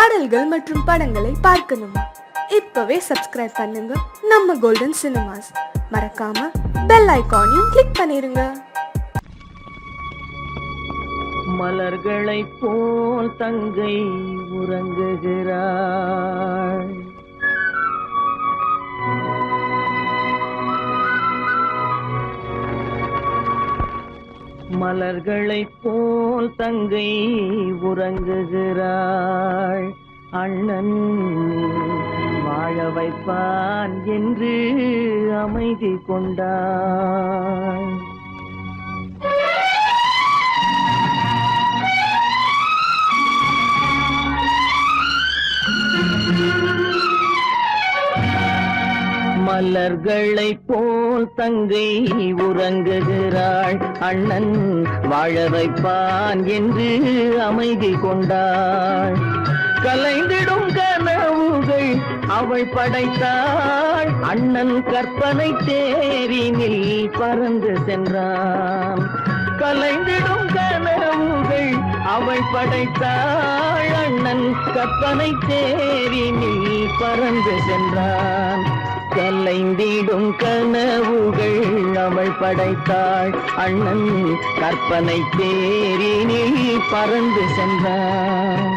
பாடல்கள் மற்றும் படங்களை பார்க்கணுமா? இப்பவே சப்ஸ்கிரைப் பண்ணுங்க நம்ம கோல்டன் சினிமாஸ். மறக்காம பெல் ஐகானையும் கிளிக் பண்ணிருங்க. மலர்களை போல் தங்கை உறங்குகிறாள். மலர்களை போல் தங்கை உறங்குகிறாள். அண்ணன் வாழ வைப்பான் என்று அமைதி கொண்டாள். மலர்களை போல் தங்கை உறங்குகிறாள். அண்ணன் வாழ வைப்பான் என்று அமைதி கொண்டாள். கலைந்திடும் கனவுகள் அவள் படைத்தாள். அண்ணன் கற்பனை தேரினில் பறந்து சென்றான். கலைந்திடும் கனவுகள் அவள் படைத்தாள். அண்ணன் கற்பனை தேரினில் பறந்து சென்றான். கலைந்திடும் கனவுகள் அவள் படைத்தாள். அண்ணன் கற்பனை தேரினில் பறந்து சென்றான்.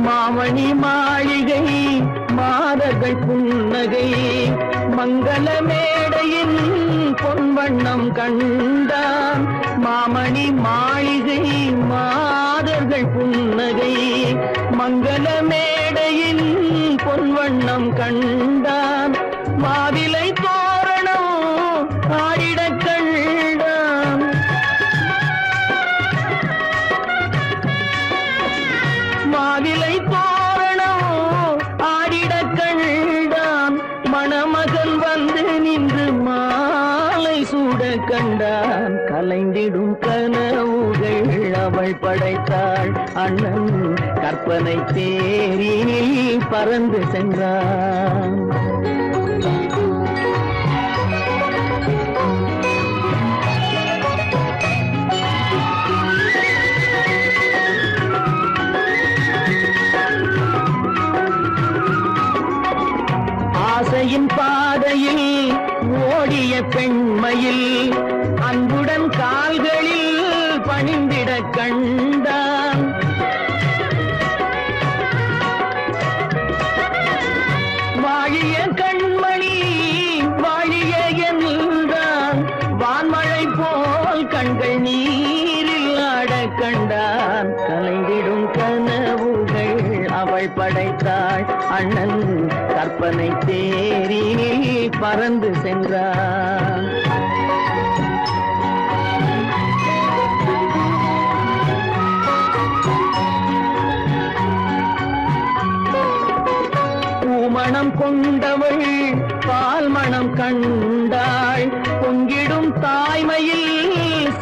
மாமணி மாளிகை மாதர்கள் புன்னகை மங்கள மேடையின் பொன்வண்ணம் கண்டான். மாமணி மாளிகை மாதர்கள் புன்னகை மங்கள மேடையின் பொன்வண்ணம் கண்டான். மாவிலை தோரணம் ஆடிட கண்டான். மாவிலை தோரணம் ஆடிட கண்டான். மணமகன் வந்து நின்று மாலை சூட கண்டான். கலைந்திடும் கனவுகள் அவள் படைத்தாள். அண்ணன் கற்பனை தேரினில் பறந்து சென்றான். ஆசையின் பாதையில் ஓடிய பெண்மையில் அன்புடன் கால்களில் பணிந்திட கண்டான். வாழிய கண்மணி வாழிய என்றான். வான்மழை போல் கண்கள் நீரில் ஆட கண்டான். கலைந்திடும் கனவுகள் அவள் படைத்தாள். அண்ணன் கற்பனை தேரினில் பறந்து சென்றான். பூமணம் கொண்டவள் பால் மணம் கண்டாள். பொங்கிடும் தாய்மையில்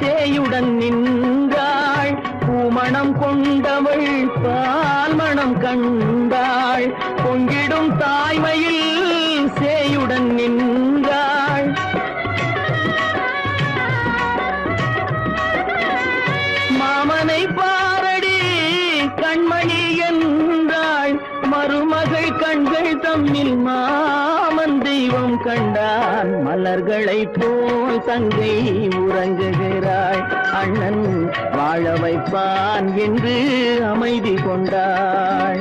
சேயுடன் நின்றாள். பூமணம் கொண்டவள் பால் மணம் கண்டாள். பொங்கிடும் தாய்மையில் சேயுடன் நின்றாள். மாமனை பாரடி கண்மணி என்றாள். மருமகள் கண்கள் தம்மில் மாமன் தெய்வம் கண்டான். மலர்களை போல் தங்கை உறங்குகிறாள். அண்ணன் வாழ வைப்பான் என்று அமைதி கொண்டாள்.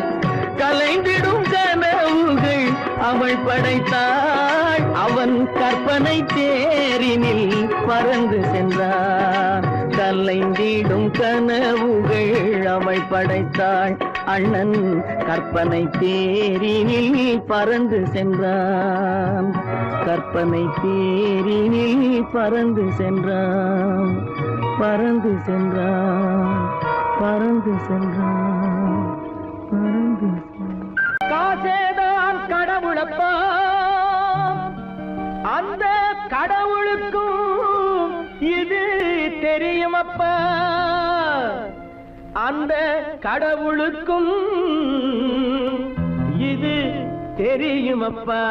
கலைந்திடும் கனவுகள் அவள் படைத்தாள். அவன் கற்பனை தேரினில் பறந்து சென்றான். கலைந்திடும் கனவுகள் அவள் படைத்தாள். அண்ணன் கற்பனை தேரினில் பறந்து சென்றான், கற்பனை தேரினில் பறந்து சென்றான், பறந்து சென்றான், பறந்து சென்றான், பறந்து சென்றான். காசேதான் கடவுளப்பா, அந்த கடவுளுக்கும் இது தெரியுமப்பா, அந்த கடவுளுக்கும் இது தெரியுமப்பா.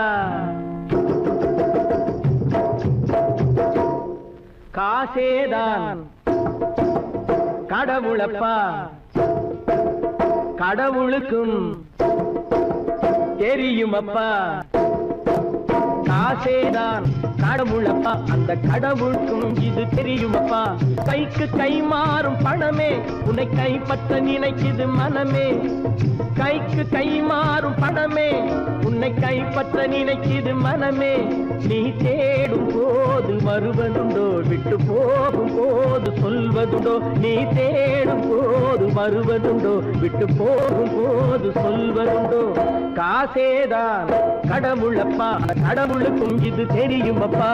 காசேதான் கடவுளப்பா, கடவுளுக்கும் தெரியுமப்பா. காசேதான் கடவுளப்பா, அந்த கடவுளுக்கும் இது தெரியுமப்பா. கைக்கு கை மாறும் பணமே உன்னை கைப்பற்ற நினைக்குது மனமே, கைக்கு கை மாறும் பணமே உன்னை கைப்பற்ற நினைக்குது மனமே. நீ தேடும் போது வருவதுண்டோ, விட்டு போகும் போது சொல்வதுண்டோ, நீ தேடும் போது வருவதுண்டோ, விட்டு போகும் போது சொல்வதுண்டோ. காசேதான் கடவுளப்பா, கடவுளுக்கும் இது தெரியுமப்பா.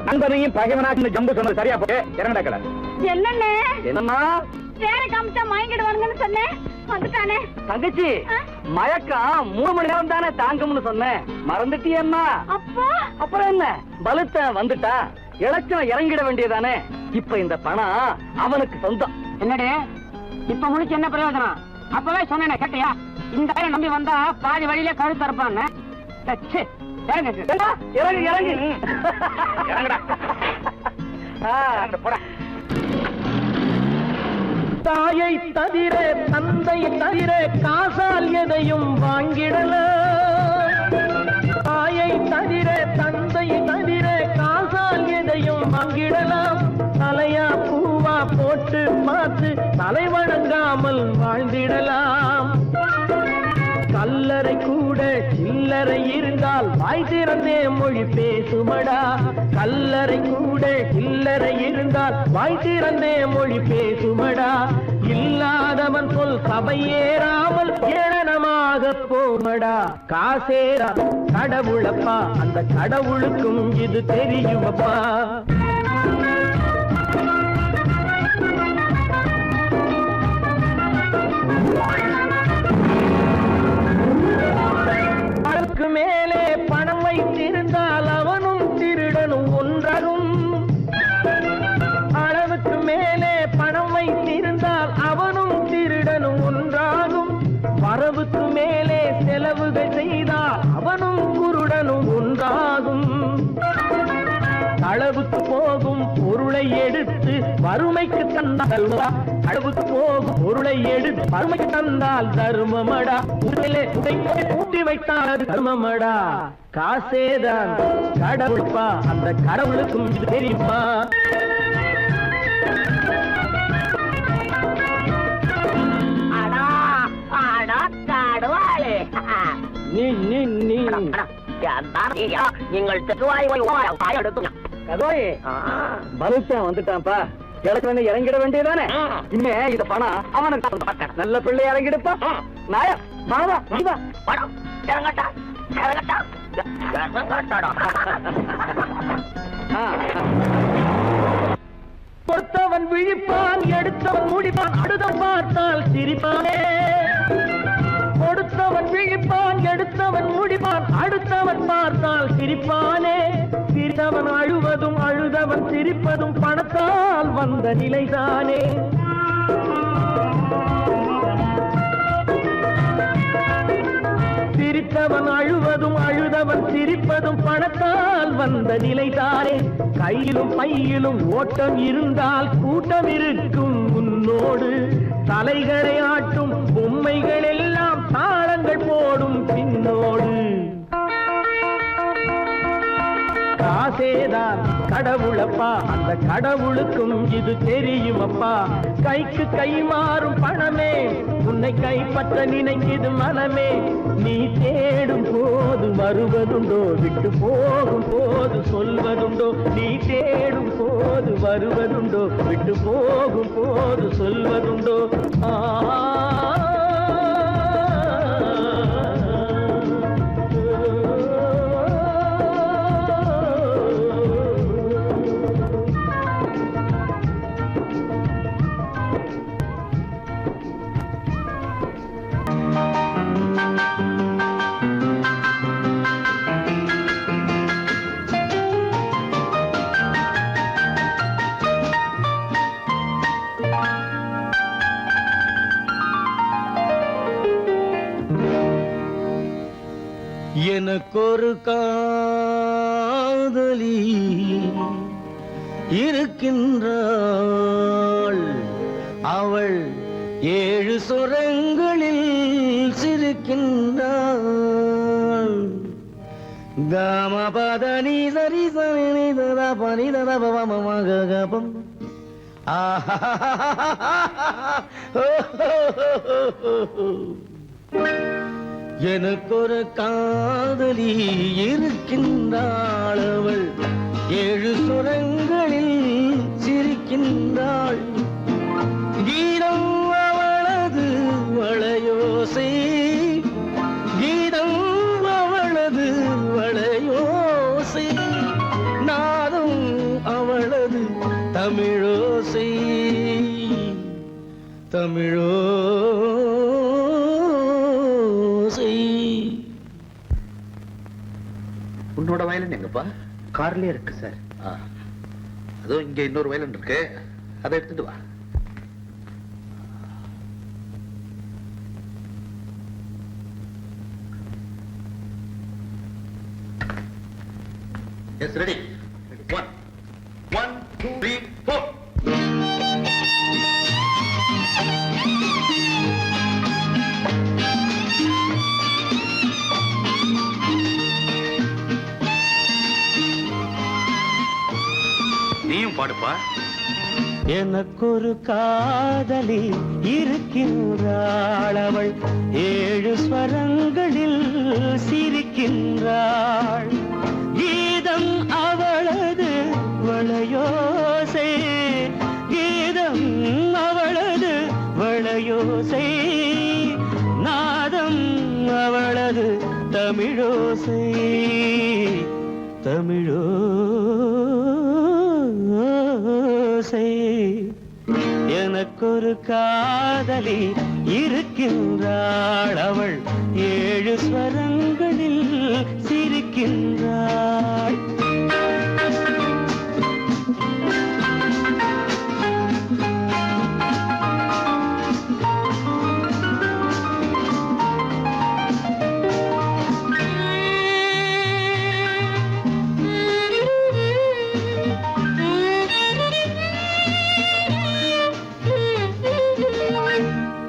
நண்பனையும் பகைவனாக்கு ஜம்பு சொன்னது சரியா போய் இறங்கடக்கல. என்னண்ணே என்னம்மா வேற காமிச்சா மயங்கிடுவானுங்கன்னு சொன்னேன், வந்துட்டானே. தங்கச்சி மயக்கம் 3 மணி நேரம் தானே தாங்கும்னு சொன்னேன், மறந்துட்டியம்மா? அப்பா அப்புறம் என்ன, பலுத்த வந்துட்டா இலச்சம் இறங்கிட வேண்டியதானே. இப்ப இந்த பணம் அவனுக்கு சொந்தம். என்னடே இப்ப முடிச்சு என்ன பிரயோஜனம்? அப்பவே சொன்னேன் கேட்டியா? இந்த பேரை நம்பி வந்தா பாதி வழியிலே கழுத்து அறுப்பான்னு. இறங்கு இறங்கு இறங்குடா. போடா. தாயை தவிர தந்தை தவிர காசால் எதையும் வாங்கிடலாம், தாயை தவிர தந்தை தவிர காசால் எதையும் வாங்கிடலாம். தலையா பூவா போட்டு பார்த்து தலை வணங்காமல் வாழ்ந்திடலாம். கல்லறை கூட சில்லறை இருந்தால் வாய் திறந்தே மொழி பேசுமடா, கல்லறை கூட சில்லறை இருந்தால் வாய் திறந்தே மொழி பேசுமடா. இல்லாதவன் சொல் சபையேறாமல் ஏளனமாக போமடா. காசேரா கடவுளப்பா, அந்த கடவுளுக்கும் இது தெரியுமப்பா. மேலே பணம் வைத்திருந்தால் அவனும் திருடனும் ஒன்றாகும், அளவுக்கு மேலே பணம் வைத்திருந்தால் அவனும் திருடனும் ஒன்றாகும். வரவுக்கு மேலே செலவுகள் செய்தால் அவனும் குருடனும் ஒன்றாகும். அளவுக்கு போகும் பொருளை எடுத்து வறுமைக்கு தந்தால், அளவுக்கு போகும் பொருளை எடுத்து வறுமைக்கு தந்தால் தர்மமடா. ஊட்டி வைத்தால் அது தர்மமடா. காசேதான் கடவுள்பா, அந்த கடவுளுக்கும் இது தெரியுமா? நீங்கள் வந்துட்டான்ப்பா, கிழக்கு இறங்கிட வேண்டியதானே. இனிமே இது பணம் அவனுக்கு நல்ல பிள்ளை இறங்கிடுப்பா. நாயா மாவா பணம் இறங்கட்டா இறங்கட்டா. பொறுத்தவன் விழிப்பான், எடுத்தவன் முடிப்பான், அடுத்தவன் பார்த்தால் சிரிப்பானே. கொடுத்தவன் விழிப்பான், எடுத்தவன் முடிப்பான், அடுத்தவன் பார்த்தால் சிரிப்பானே. சிரித்தவன் அழுவதும் அழுதவன் சிரிப்பதும் பணத்தால் வந்த நிலைதானே. சிரித்தவன் அழுவதும் அழுதவன் சிரிப்பதும் பணத்தால் வந்த நிலைதானே. கையிலும் பையிலும் ஓட்டம் இருந்தால் கூட்டம் இருக்கும் உன்னோடு. தலைகளை ஆட்டும் பொம்மைகள் எல்லாம் தாளங்கள் போடும் பின்னோடு. காசேதான் கடவுளப்பா, அந்த கடவுளுக்கும் இது தெரியுமப்பா. கைக்கு கை மாறும் பணமே உன்னை கைப்பற்ற நினைக்குது மனமே. நீ தேடும் போது வருவதுண்டோ, விட்டு போகும் போது சொல்வதுண்டோ. நீ தேடும் போது வருவதுண்டோ, விட்டு போகும் போது சொல்வதுண்டோ. எனக்கொரு காதலி இருக்கின்றாள், அவள் 7 சுரங்களில் சிரிக்கின்றாள். காமபதனி சரி சரி ததா பனி ததா பவமகபம். எனக்கொரு காதலி இருக்கின்றாள், அவள் 7 சுரங்களில் சிரிக்கின்றாள். கீதம் அவளது வளையோசை, கீதம் அவளது வளையோசை. நாதம் அவளது தமிழோசை, தமிழோசை. உன்னோட வயலன் எங்கப்பா? கார்லயே இருக்கு சார். அதுவும் இங்க இன்னொரு வயலன் இருக்கு, அதை எடுத்துட்டு வா. Yes, ready. 1 1 2 3 4. நீயும் பாடுப்பா. எனக்கொரு காதலி இருக்கின்றாள், அவள் 7 ஸ்வரங்களில் சிரிக்கின்றாள். கீதம் அவளது வளையோசை, கீதம் அவளது வளையோசை. நாதம் அவளது தமிழோசை, தமிழோசை. எனக்கொரு காதலி இருக்கின்றாள், அவள் 7 ஸ்வரங்களில் சிரிக்கின்றாள்.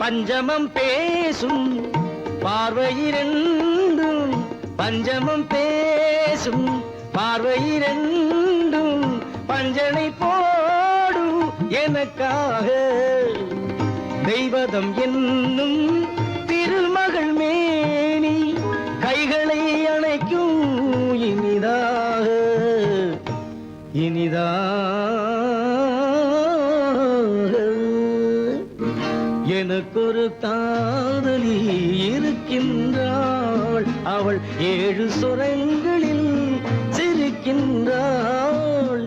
பஞ்சமம் பேசும் பார்வையிரண்டும், பஞ்சமம் பேசும் பார்வையிரண்டும் பஞ்சனை போடும் எனக்காக. தெய்வதம் என்னும் திருமகள் மேனி கைகளை அணைக்கும் இனிதாக, இனிதாக. எனக்கொரு காதலி இருக்கின்றாள், அவள் 7 சுரங்களில் சிரிக்கின்றாள்.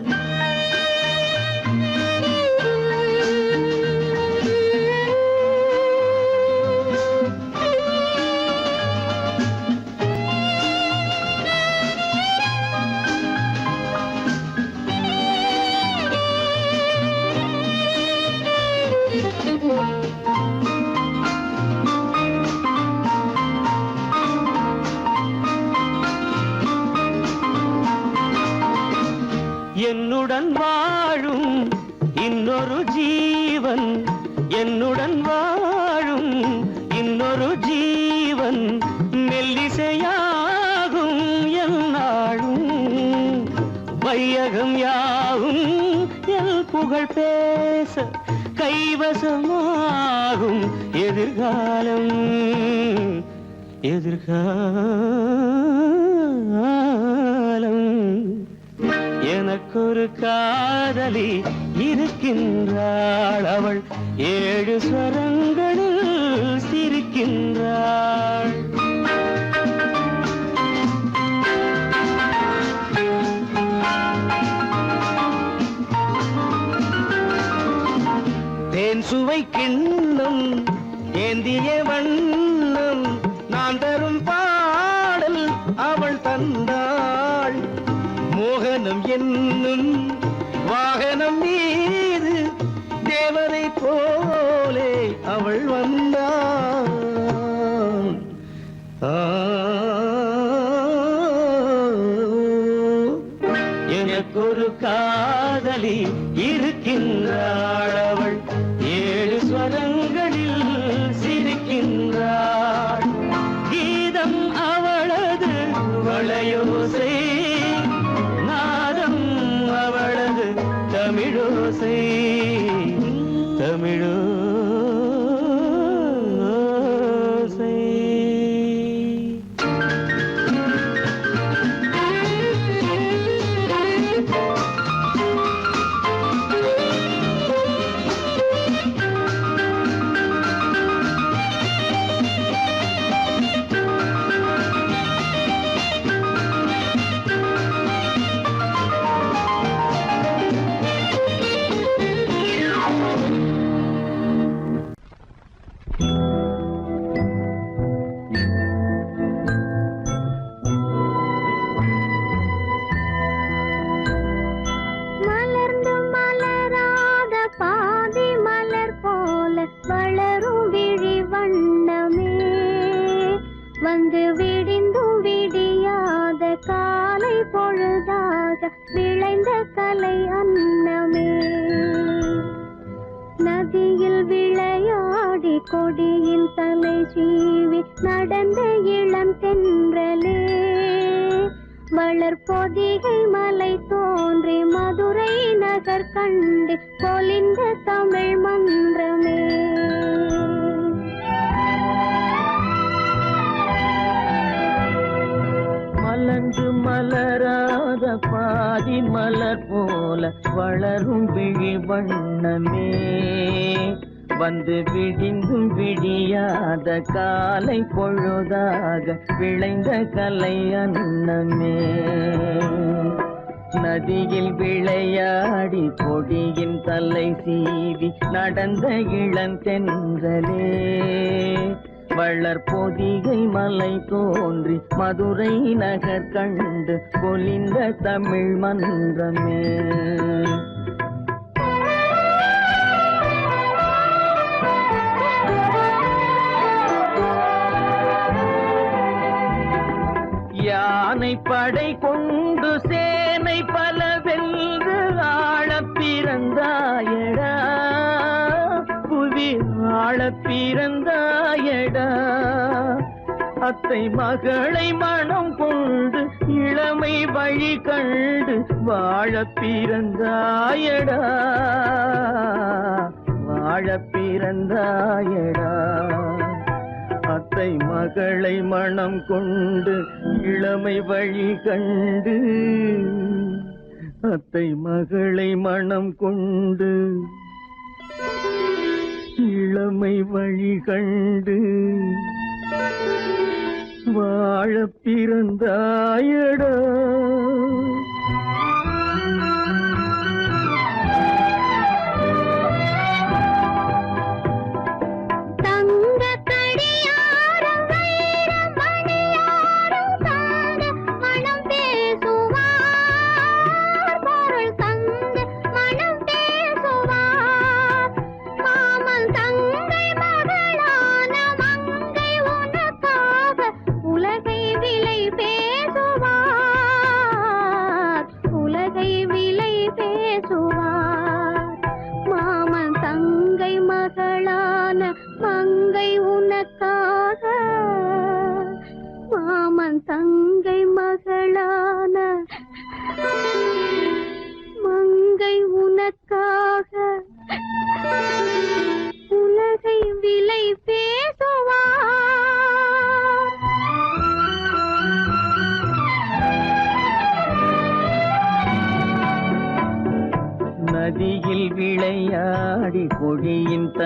என்ன அவள் பேச கைவசமாகும் எதிர்காலம் எதிர்காலம். எனக்கொரு காதலி இருக்கின்றாள், அவள் 7 ஸ்வரங்களில் சிரிக்கின்றாள். தேன் சுவை கிண்ணம் ஏந்திய வண்ணம் நான் தரும் பாடல் அவள் தந்தாள். மோகனம் என்னும் வாகனம் மீது தேவரை போலே அவள் வந்தாள். எனக்கொரு காதலி இருக்கின்றாள், அவள் 7 ஸ்வரங்களில் சிரிக்கின்றாள். கீதம் அவளது வளையோசை, நாதம் அவளது தமிழோசை தமிழோசை. வளரும் விழி வண்ணமே வந்து விடிந்தும் விடியாத காலை பொழுதாக விளைந்த கலை அன்னமே. நதியில் விளையாடி கொடியின் தலை சீவி நடந்த இளம் தென்றலே வளர்பொதிகை மலை தோன்றி மதுரை நகர் கண்டு பொலிந்த தமிழ் மன்றமே. மலர்ந்து மலராத பாதி மலர் போல வளரும் விழி வண்ணமே வந்து விடிந்தும் விடியாத காலை பொழுதாக விளைந்த கலை அன்னமே. நதியில் விளையாடி கொடியின் தலை சீவி நடந்த இளந்தென்றலே வளர்பொதிகை மலை தோன்றி மதுரை நகர் கண்டு பொலிந்த தமிழ் மன்றமே. யானை படை கொண்டு சேனை பல வென்று ஆளப் பிறந்தாயடா, புவி ஆளப் பிறந்தாயடா. அத்தை மகளை மனம் கொண்டு இளமை வழி கண்டு வாழப் பிறந்தாயடா, வாழப் பிறந்தாயடா. அத்தை மகளை மனம் கொண்டு இளமை வழி கண்டு, அத்தை மகளை மனம் கொண்டு இளமை வழி கண்டு வாழப் பிறந்தாயடா. தங்கை மகளான மங்கை உனக்காக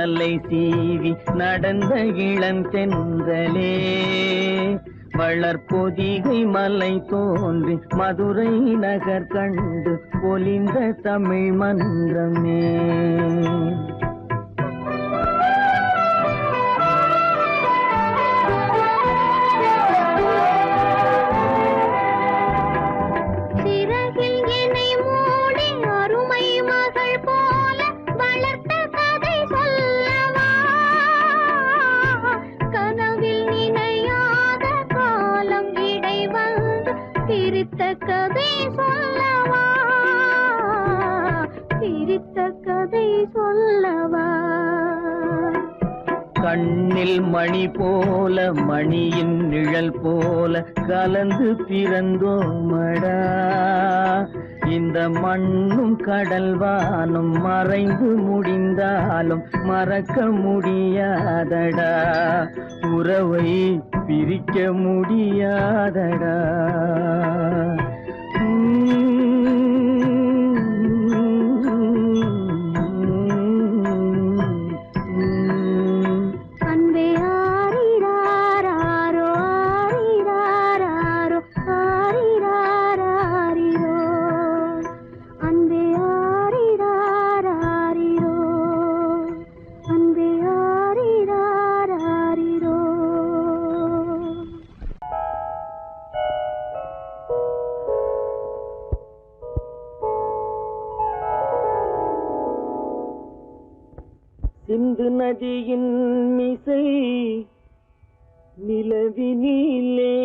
தலை சீவி நடந்த இளந்தென்றலே வளர்பொதிகை மலை தோன்றி மதுரை நகர் கண்டு பொலிந்த தமிழ் மன்றமே. கண்ணில் மணி போல மணியின் நிழல் போல கலந்து பிறந்தோமடா. இந்த மண்ணும் கடல் வானும் மறைந்து முடிந்தாலும் மறக்க முடியாதடா. உறவை பிரிக்க முடியாதடா. சிந்து நதியின் மிசை நிலவினிலே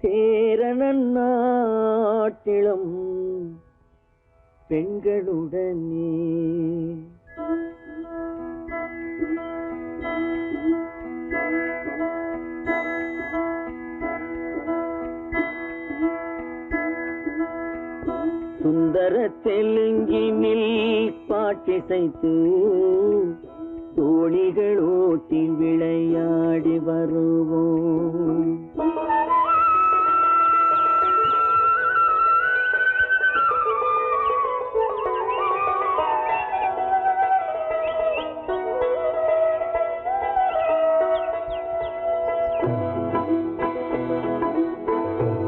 சேரணன் நாட்டிளம் பெண்களுடனே சுந்தர தெலுங்கினில் பாட்டிசைத்து தோணிகள் ஓட்டி விளையாடி வருவோம்.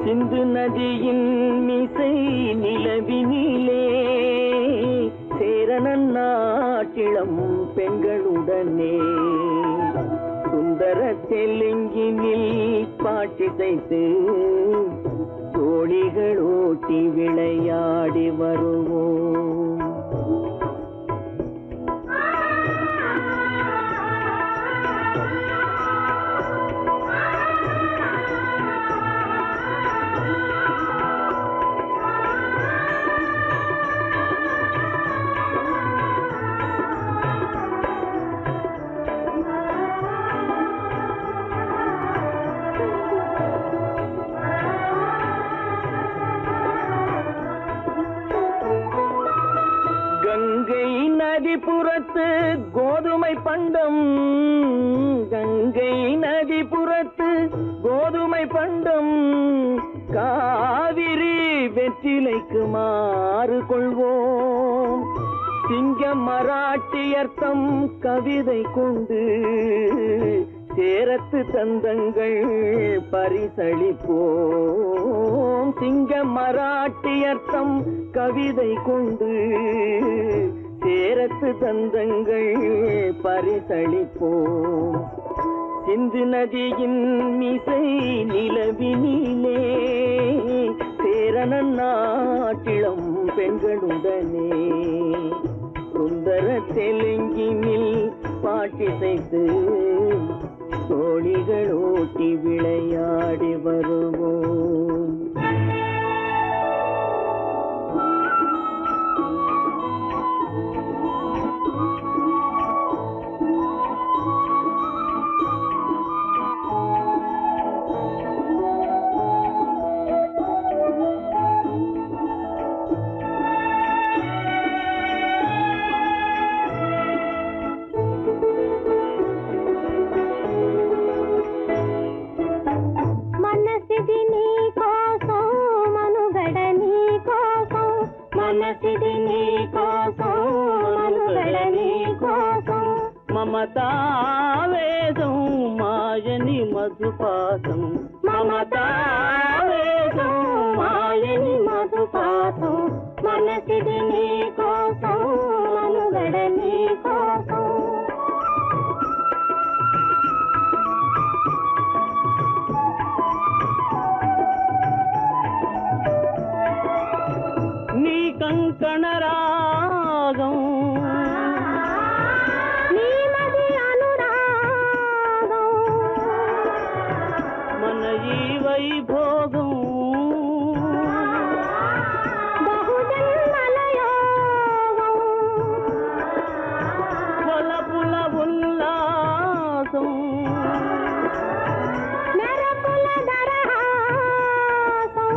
சிந்து நதியின் மிசை நிலவினிலே சேரணன் நாட்டிளம் பெண்களுடனே சுந்தர தெலுங்கினில் பாட்டிசைத்து தோணிகள் ஓட்டி விளையாடி வருவோம். கங்கை நதிபுறத்து கோதுமை பண்டம், கங்கை நதிபுறத்து கோதுமை பண்டம், காவிரி வெற்றிலைக்கு மாறு கொள்வோம். சிங்க மராட்டியர்த்தம் கவிதை கொண்டு சேரத்து தந்தங்கள் பரிசளிப்போம். சிங்க மராட்டியர்த்தம் கவிதை கொண்டு சேரத்து தந்தங்கள் பரிசளிப்போம். சிந்து நதியின் மிசை நிலவினிலே சேரணன் நாட்டிளம் பெண்களுடனே சுந்தர தெலுங்கினில் பாட்டிசைத்து தோணிகள் ஓட்டி விளையாடி வருவோம். కోసం మమతావేదం మాయని మధుపాతం మమతావేదం మాయని మధుపాతం మనసిది నీ కోసం మనుగడ నీ కోసం నీ కంకణ రాగం నీలది అనురాగం మన ఈ వైభోగం బహుజన్మల యోగం కొలపుల ఉల్లాసం మెరపుల దరహాసం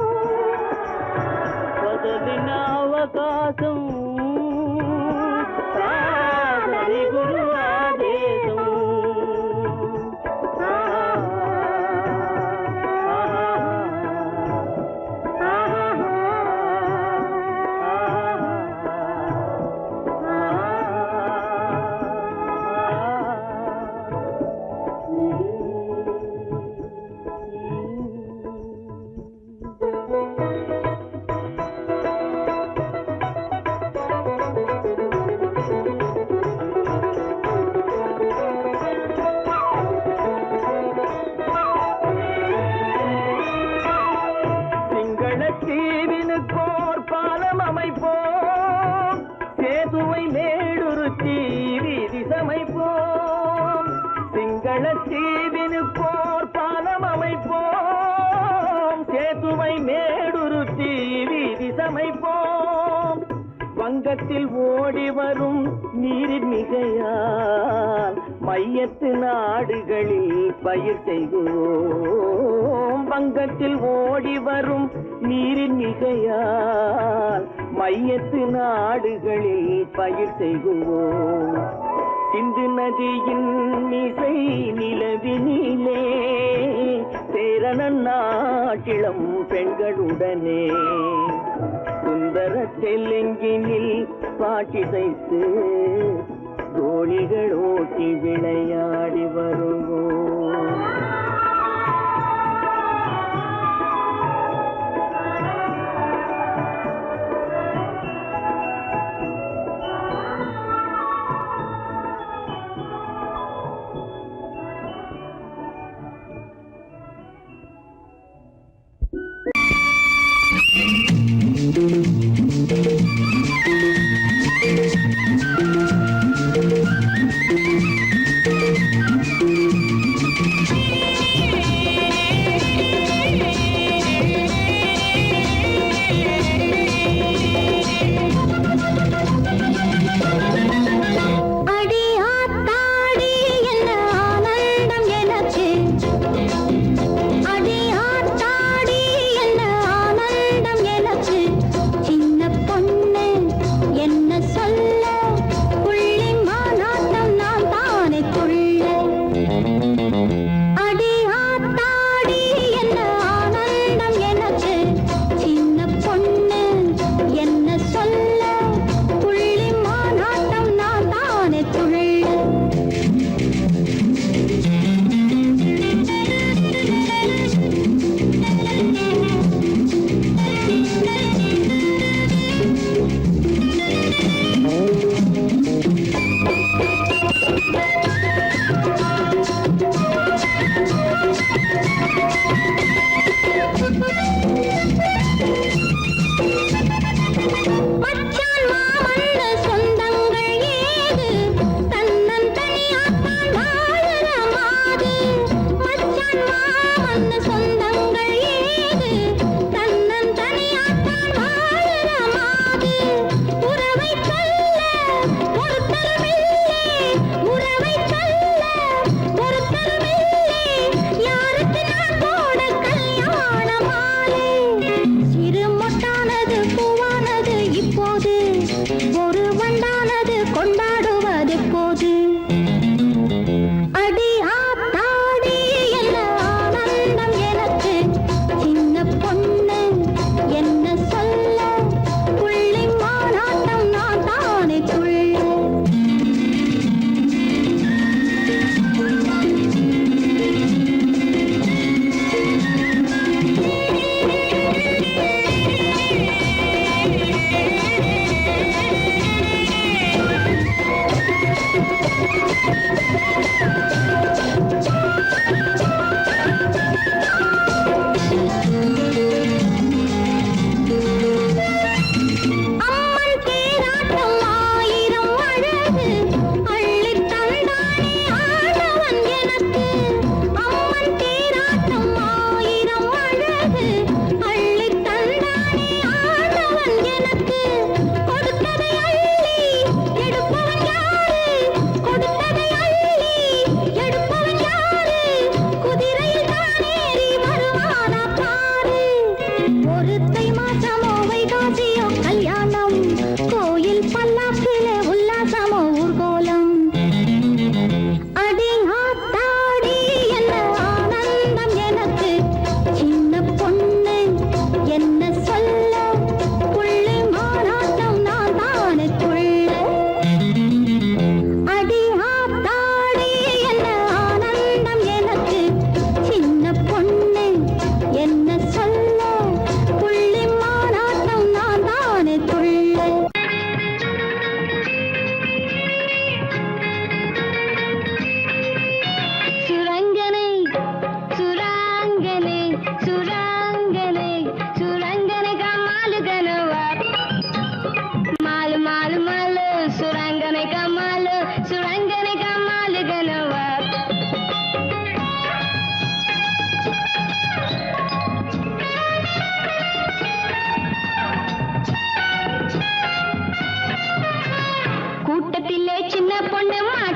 వదలిన అవకాశం సాదరి గురు ఆదేశం தீவினுக்கோர் பாலம் அமைப்போம் சேதுவை மேடுருத்தி வீதி சமைப்போம் சிங்கள தீவினுக்கோர் பாலம் அமைப்போம் சேதுவை மேடுருத்தி வீதி சமைப்போம் வங்கத்தில் ஓடி வரும் நீரின் மிகையால் மையத்து நாடுகளில் பயிர் செய்வோம் வங்கத்தில் ஓடி வரும் நீரின் மிகையால் மையத்து நாடுகளில் பயிர் செய்வோம் சிந்து நதியின் மிசை நிலவினிலே சேரணன் நாட்டிளம் பெண்களுடனே சுந்தர தெலுங்கினில் பாட்டிசைத்து தோழிகள் ஓட்டி விளையாடி வருவோம்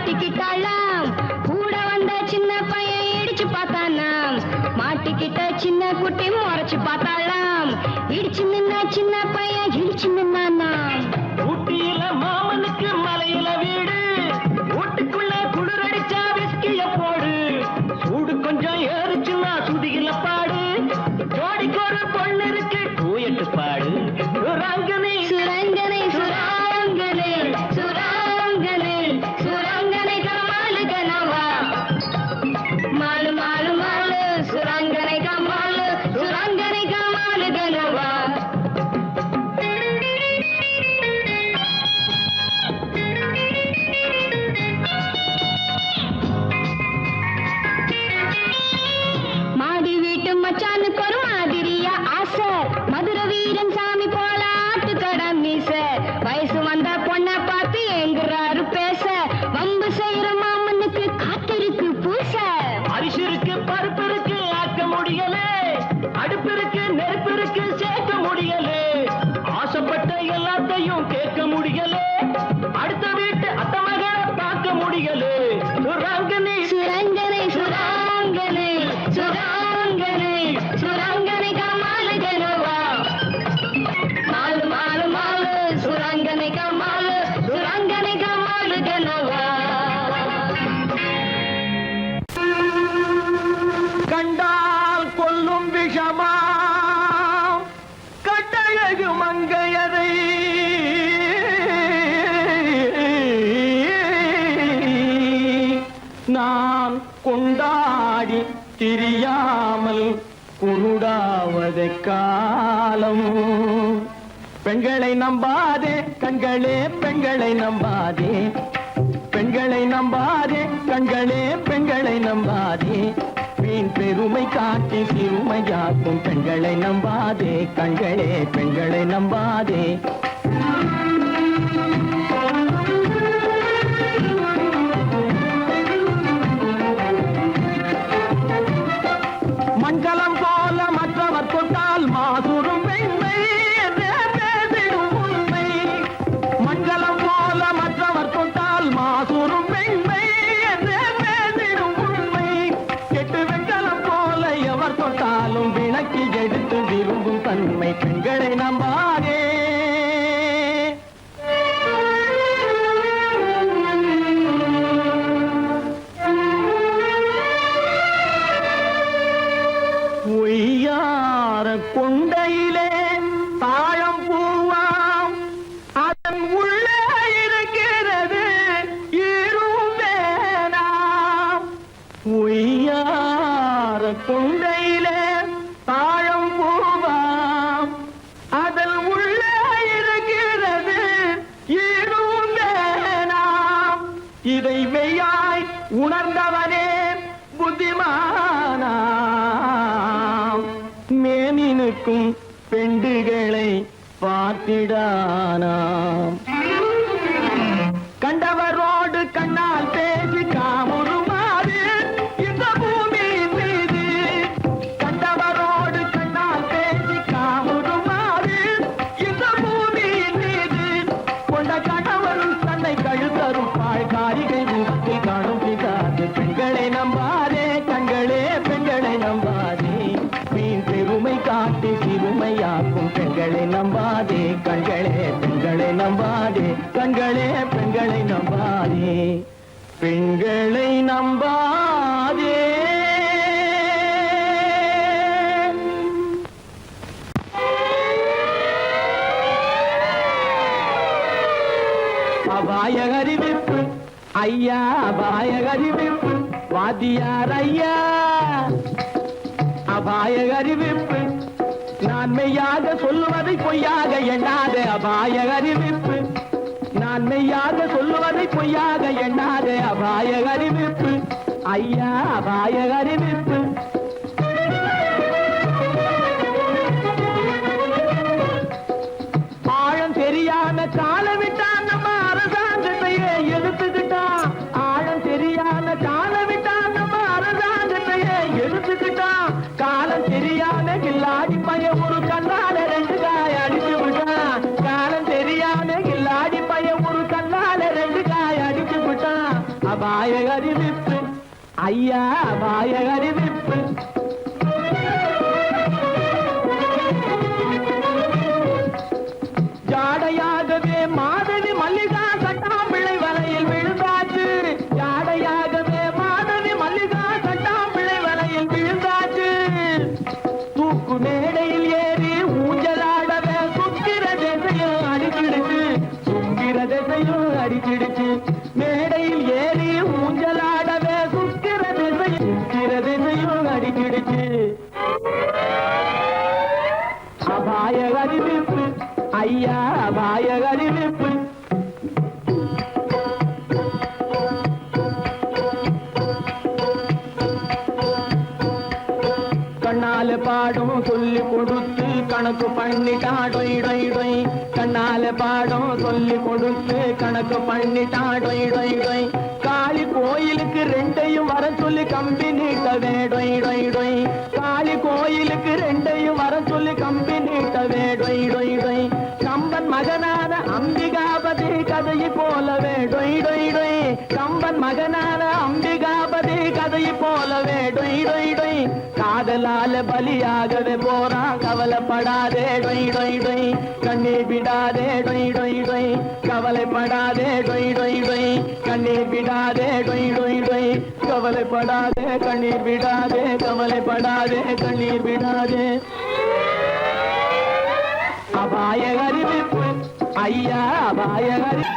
மாட்டிக்கிட்டாளாம் கூட வந்த சின்ன பையன் இடிச்சு பார்த்தானாம் மாட்டிக்கிட்ட சின்ன குட்டி முறைச்சு பார்த்தாளாம் இடிச்சு நின்ன சின்ன பையன் இடிச்சு நின்னானாம் ஊட்டியில மாமனுக்கு மலையில வீடு வீட்டுக்குள்ள குளிரடிச்சா விஸ்கிய போடு சூடு கொஞ்சம் ஏறிச்சுன்னா சுதியில பாடு ஜோடிக்கு ஒரு பொண்ணு இருக்கு டூயட்டு பாடு ரங்கனி சுரங்கனை சுராங்கனை சுராங்கனை சுரங்கனை கமாலு கனவா மாலு மாலு மாலு சுரங்கனை கமாலு சுரங்கனை கமாலு கனவா மாடி வீட்டு மச்சானுக்கு ஒரு மாதிரியா ஆசை மதுரை வீரன் சாமி போல ஆட்டுக்கடை மீச வயசு வந்த பொண்ணை பார்த்து எங்குறாரு பேச வம்பு செய்யற மாமனுக்கு காத்திருக்கு பூச அரிசி இருக்கு பருப்பு இருக்கு ஆக்க முடியல அடுப்பு இருக்கு நெருப்பு இருக்கு சேர்க்க முடியல ஆசைப்பட்ட எல்லாத்தையும் கேட்க முடியல அடுத்த வீட்டு அத்த மகளை பார்க்க முடியல ரங்கனி சுரங்கனை சுராங்கனை சுராங்கனை சுரங்கனை கமாலு கனவா மாலு மாலு மாலு சுரங்கனை கமாலு சுரங்கனை கமாலு கனவா கண்டால் கொல்லும் விஷமா கட்டழகு மங்கையரை நான் கொண்டாடி திரியாமல் குருடாவதை காலம் பெண்களை நம்பாதே கண்களே பெண்களை நம்பாதே பெண்களை நம்பாதே கண்களே பெண்களை நம்பாதே வீண் பெருமை காட்டி சிறுமையாக்கும் பெண்களை நம்பாதே கண்களே பெண்களை நம்பாதே மண்கலம் போல மற்றவர் தொட்டால் மாசுரும் பெண்மை என்றே பேசிடும் உண்மை மண்கலம் போல மற்றவர் தொட்டால் மாசுரும் பெண்மை என்றே பேசிடும் உண்மை கெட்டு வெண்கலம் போல எவர் தொட்டாலும் விளக்கி எடுத்து விரும்பும் தன்மை பெண்களை நம்பாதே ஒய்யார கொண்டையிலே தாழம் பூவாம் அதன் உள்ளே இருக்கிறது இரும்பேனாம் ஒய்யார கொண்டையிலே தாழம் பூவாம் அதன் உள்ளே இருக்கிறது இரும்பேனாம் இதை மெய்யாய் உணர்ந்தவனே புத்திமானாம் மேனினுக்கும் பெண்டுகளை பார்த்திடானாம் கண்டவரோடு கண்ணால் பேசி காமுறுமாறு இந்த பூமியின் மீது கண்டவரோடு கண்ணால் பேசி காமுறுமாறு இந்த பூமியின் மீது கொண்ட கணவரும் தன்னை கழுத்தரும் காரிகை ரூபத்தில் காணும் பிதாது பெண்களை நம்பாதே கண்களே பெண்களை நம்பாதே வீண் பெருமை காட்டி சிறுமையாக்கும் பெண்களை நம்பாதே கண்களே பெண்களை நம்பாதே கண்களே பெண்களை நம்பாதே பெண்களை நம்பாதே அபாய அறிவிப்பு ஐயா அபாய அறிவிப்பு வாத்தியார் ஐயா அபாய அறிவிப்பு நான் மெய்யாக சொல்லுவதை பொய்யாக எண்ணாத அபாய அறிவிப்பு நான் மெய்யாக சொல்லுவதை பொய்யாக எண்ணாத அபாய அறிவிப்பு ஐயா அபாய அறிவிப்பு ஆழம் தெரியாத காலவிட்டான் நம்ம அரசாங்கத்தையே எடுத்துக்கிட்டான் ஆழம் தெரியாத காலவிட்டான் நம்ம அரசாங்கத்தையே எடுத்துக்கிட்டான் காலம் தெரியாத கில்லாடி பைய ஒரு கண்ணால ரெண்டு காய அடிச்சு விட்டான் காலம் தெரியாத கில்லாடி பைய ஒரு கண்ணால ரெண்டு காய அடிச்சு விட்டான் அபாய அறிவிப்பு ஐயா அபாய அறிவிப்பு. ஜாடையாகவே மாதவி மல்லிகா சட்டாம்பிள்ளை வலையில் விழுந்தாச்சு. ஜாடையாகவே மாதவி மல்லிகா சட்டாம்பிள்ளை வலையில் விழுந்தாச்சு. தூக்கு மேடையில் ஏறி ஊஞ்சலாடவே சுக்கிர திசையும் அடிச்சிடுச்சு. சுக்கிர திசையும் அடிச்சிடுச்சு. மேடையில் ஏறி ஊஞ்சலாடவே சுக்கிர திசையும் அடிச்சிடுச்சு. அபாய அறிவிப்பு ஐயா அபாய அறிவிப்பு. கண்ணால பாடம் சொல்லி கொடுத்து கணக்கு பண்ணிட்டாடொய் டொய் டொய். கண்ணால பாடம் சொல்லி கொடுத்து கணக்கு பண்ணிட்டாடொய் டொய் டொய். காளி கோயிலுக்கு ரெண்டையும் வர சொல்லி கம்பி நீட்டவே டொய் டொய் டொய். காளி கோயிலுக்கு ரெண்டையும் வர சொல்லி கம்பி நீட்டவே டொய் டொய் டொய். கம்பன் மகனான அம்பிகாபதி கதையை போலவே டொய் டொய் டொய். கம்பன் மகனான அம்பிகாபதி கதையை போலவே டொய் டொய் டொய். காதலால பலியாகவே போறான் கவலைப்படாதே டொய் டொய் டொய். கண்ணீர் விடாதே டொய் டொய் டொய். கவலைப்படாதே டொய் டொய் டொய். கண்ணீர் விடாதே டொய் டொய் டொய். கவலைப்படாதே கண்ணீர் விடாதே. கவலைப்படாதே கண்ணீர் விடாதே. அபாய அறிவிப்பு ஐயா அபாய அறிவிப்பு.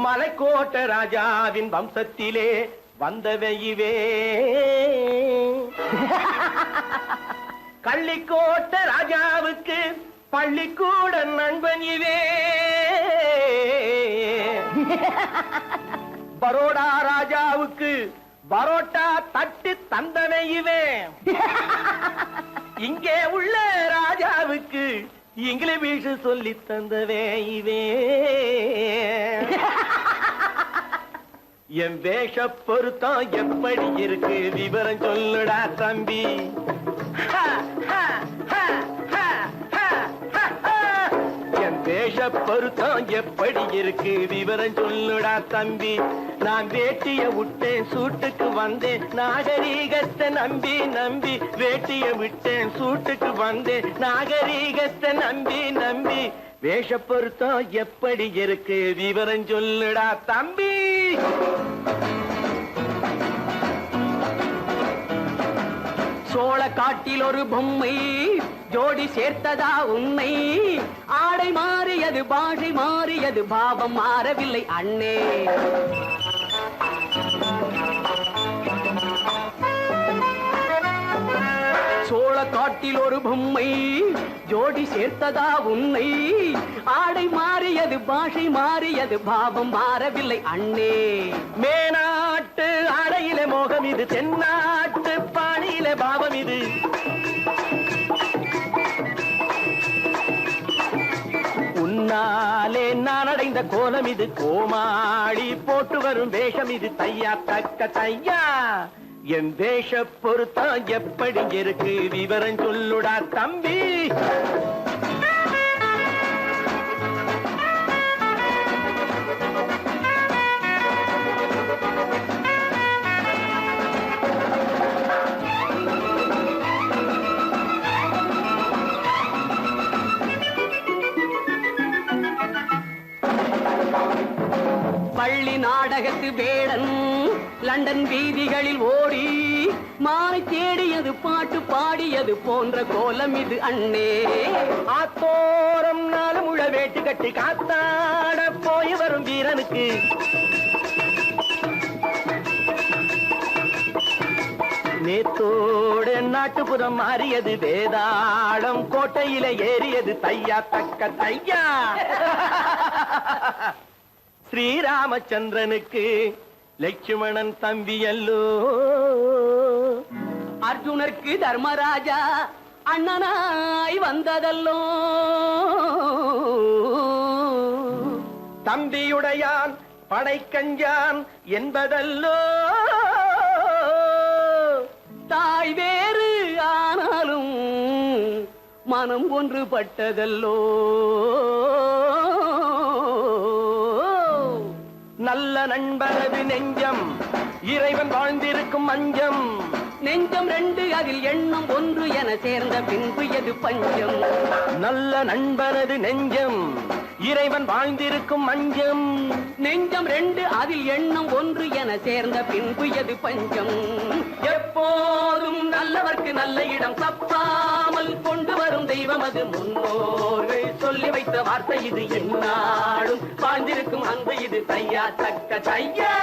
மலைக்கோட்ட ராஜாவின் வம்சத்திலே வந்தவையுவே. கள்ளிக்கோட்ட ராஜாவுக்கு பள்ளிக்கூட நண்பன் இவே. பரோடா ராஜாவுக்கு பரோட்டா தட்டு தந்தனை இவே. இங்கே உள்ள ராஜாவுக்கு இங்கிலீஷ் சொல்லி தந்தவே இவே. என் வேஷ பொருத்தம் எப்படி இருக்கு விவரம் சொல்லுடா தம்பி. என் வேஷ பொருத்தம் எப்படி இருக்கு விவரம் சொல்லுடா தம்பி. நான் வேட்டிய விட்டேன் சூட்டுக்கு வந்தேன் நாகரீகத்தை நம்பி நம்பி. வேட்டிய விட்டேன் சூட்டுக்கு வந்தேன் நாகரீகத்தை நம்பி நம்பி. வேஷ பொருத்தம் எப்படி இருக்கு விவரம் சொல்லுடா தம்பி. சோழ காட்டில் ஒரு பொம்மை ஜோடி சேர்த்ததா உன்னை. ஆடை மாறியது பாஷை மாறியது பாவம் மாறவில்லை அண்ணே. சோழ காட்டில் ஒரு பொம்மை ஜோடி சேர்த்ததா உன்னை. ஆடை மாறியது பாஷை மாறியது பாவம் மாறவில்லை அண்ணே. மேனாட்டு ஆடையிலே மோகம் இது தென்னாட்டு பாணியிலே பாவம் இது. உன்னாலே நான் அடைந்த கோலம் இது. கோமாளி போட்டு வரும் வேஷம் இது. தையா தக்க தையா. என் வேஷ பொருத்தம் எப்படி இருக்கு விவரம் சொல்லுடா தம்பி. பள்ளி நாடகத்து வேடன் லண்டன் வீதிகளில் ஓடி மானை தேடியது பாட்டு பாடியது போன்ற கோலம் இது அண்ணே. ஆத்தோரம் நாலு முழ வேட்டு கட்டி காத்தாட போய் வரும் வீரனுக்கு நேத்தோடு நாட்டுப்புறம் மாறியது. வேதாளம் கோட்டையில ஏறியது. தையா தக்க தையா. ஸ்ரீராமச்சந்திரனுக்கு லட்சுமணன் தம்பியல்லோ. அர்ஜுனருக்கு தர்மராஜா அண்ணனாய் வந்ததல்லோ. தம்பியுடையான் படைக்கஞ்சான் என்பதல்லோ. தாய் வேறு ஆனாலும் மனம் ஒன்றுபட்டதல்லோ. நல்ல நண்பரது நெஞ்சம் இறைவன் வாழ்ந்திருக்கும் மஞ்சம். நெஞ்சம் ரெண்டு அதில் எண்ணம் ஒன்று என சேர்ந்த பின்பு எது பஞ்சம். நல்ல நண்பரது நெஞ்சம் இறைவன் வாழ்ந்திருக்கும் மஞ்சம். நெஞ்சம் ரெண்டு அதில் எண்ணம் ஒன்று என சேர்ந்த பின்பு எது பஞ்சம். எப்போதும் நல்லவர்க்கு நல்ல இடம் தப்பாமல் கொண்டு வரும் தெய்வம் அது முன்னோர்கள் சொல்லி வைத்த வார்த்தை இது. என்னாலும் வாழ்ந்திருக்கும் அன்பு இது. தையா தக்க தையா.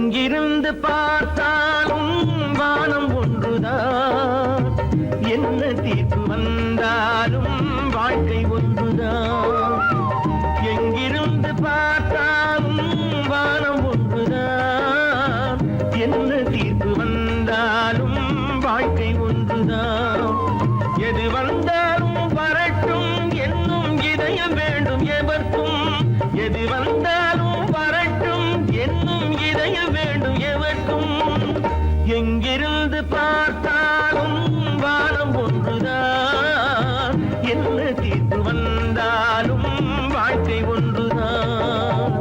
எங்கிருந்து பார்த்தாலும் வானம் ஒன்றுதான், என்ன தீர்ப்பு வந்தாலும் வாழ்க்கை ஒன்றுதான். எங்கிருந்து பார்த்தாலும் வானம் ஒன்றுதான், என்ன தீர்ப்பு வந்தாலும் வாழ்க்கை ஒன்றுதான். எது வந்தாலும் வரட்டும் என்னும் இதயம் வேண்டும் எவர்க்கும், எது வந்தாலும் வரட்டும் என்னும் இதயம் வேண்டும் எவர்க்கும். எங்கிருந்து பார்த்தாலும் வானம் ஒன்றுதான், என்ன தீர்ப்பு வந்தாலும் வாழ்க்கை ஒன்றுதான்.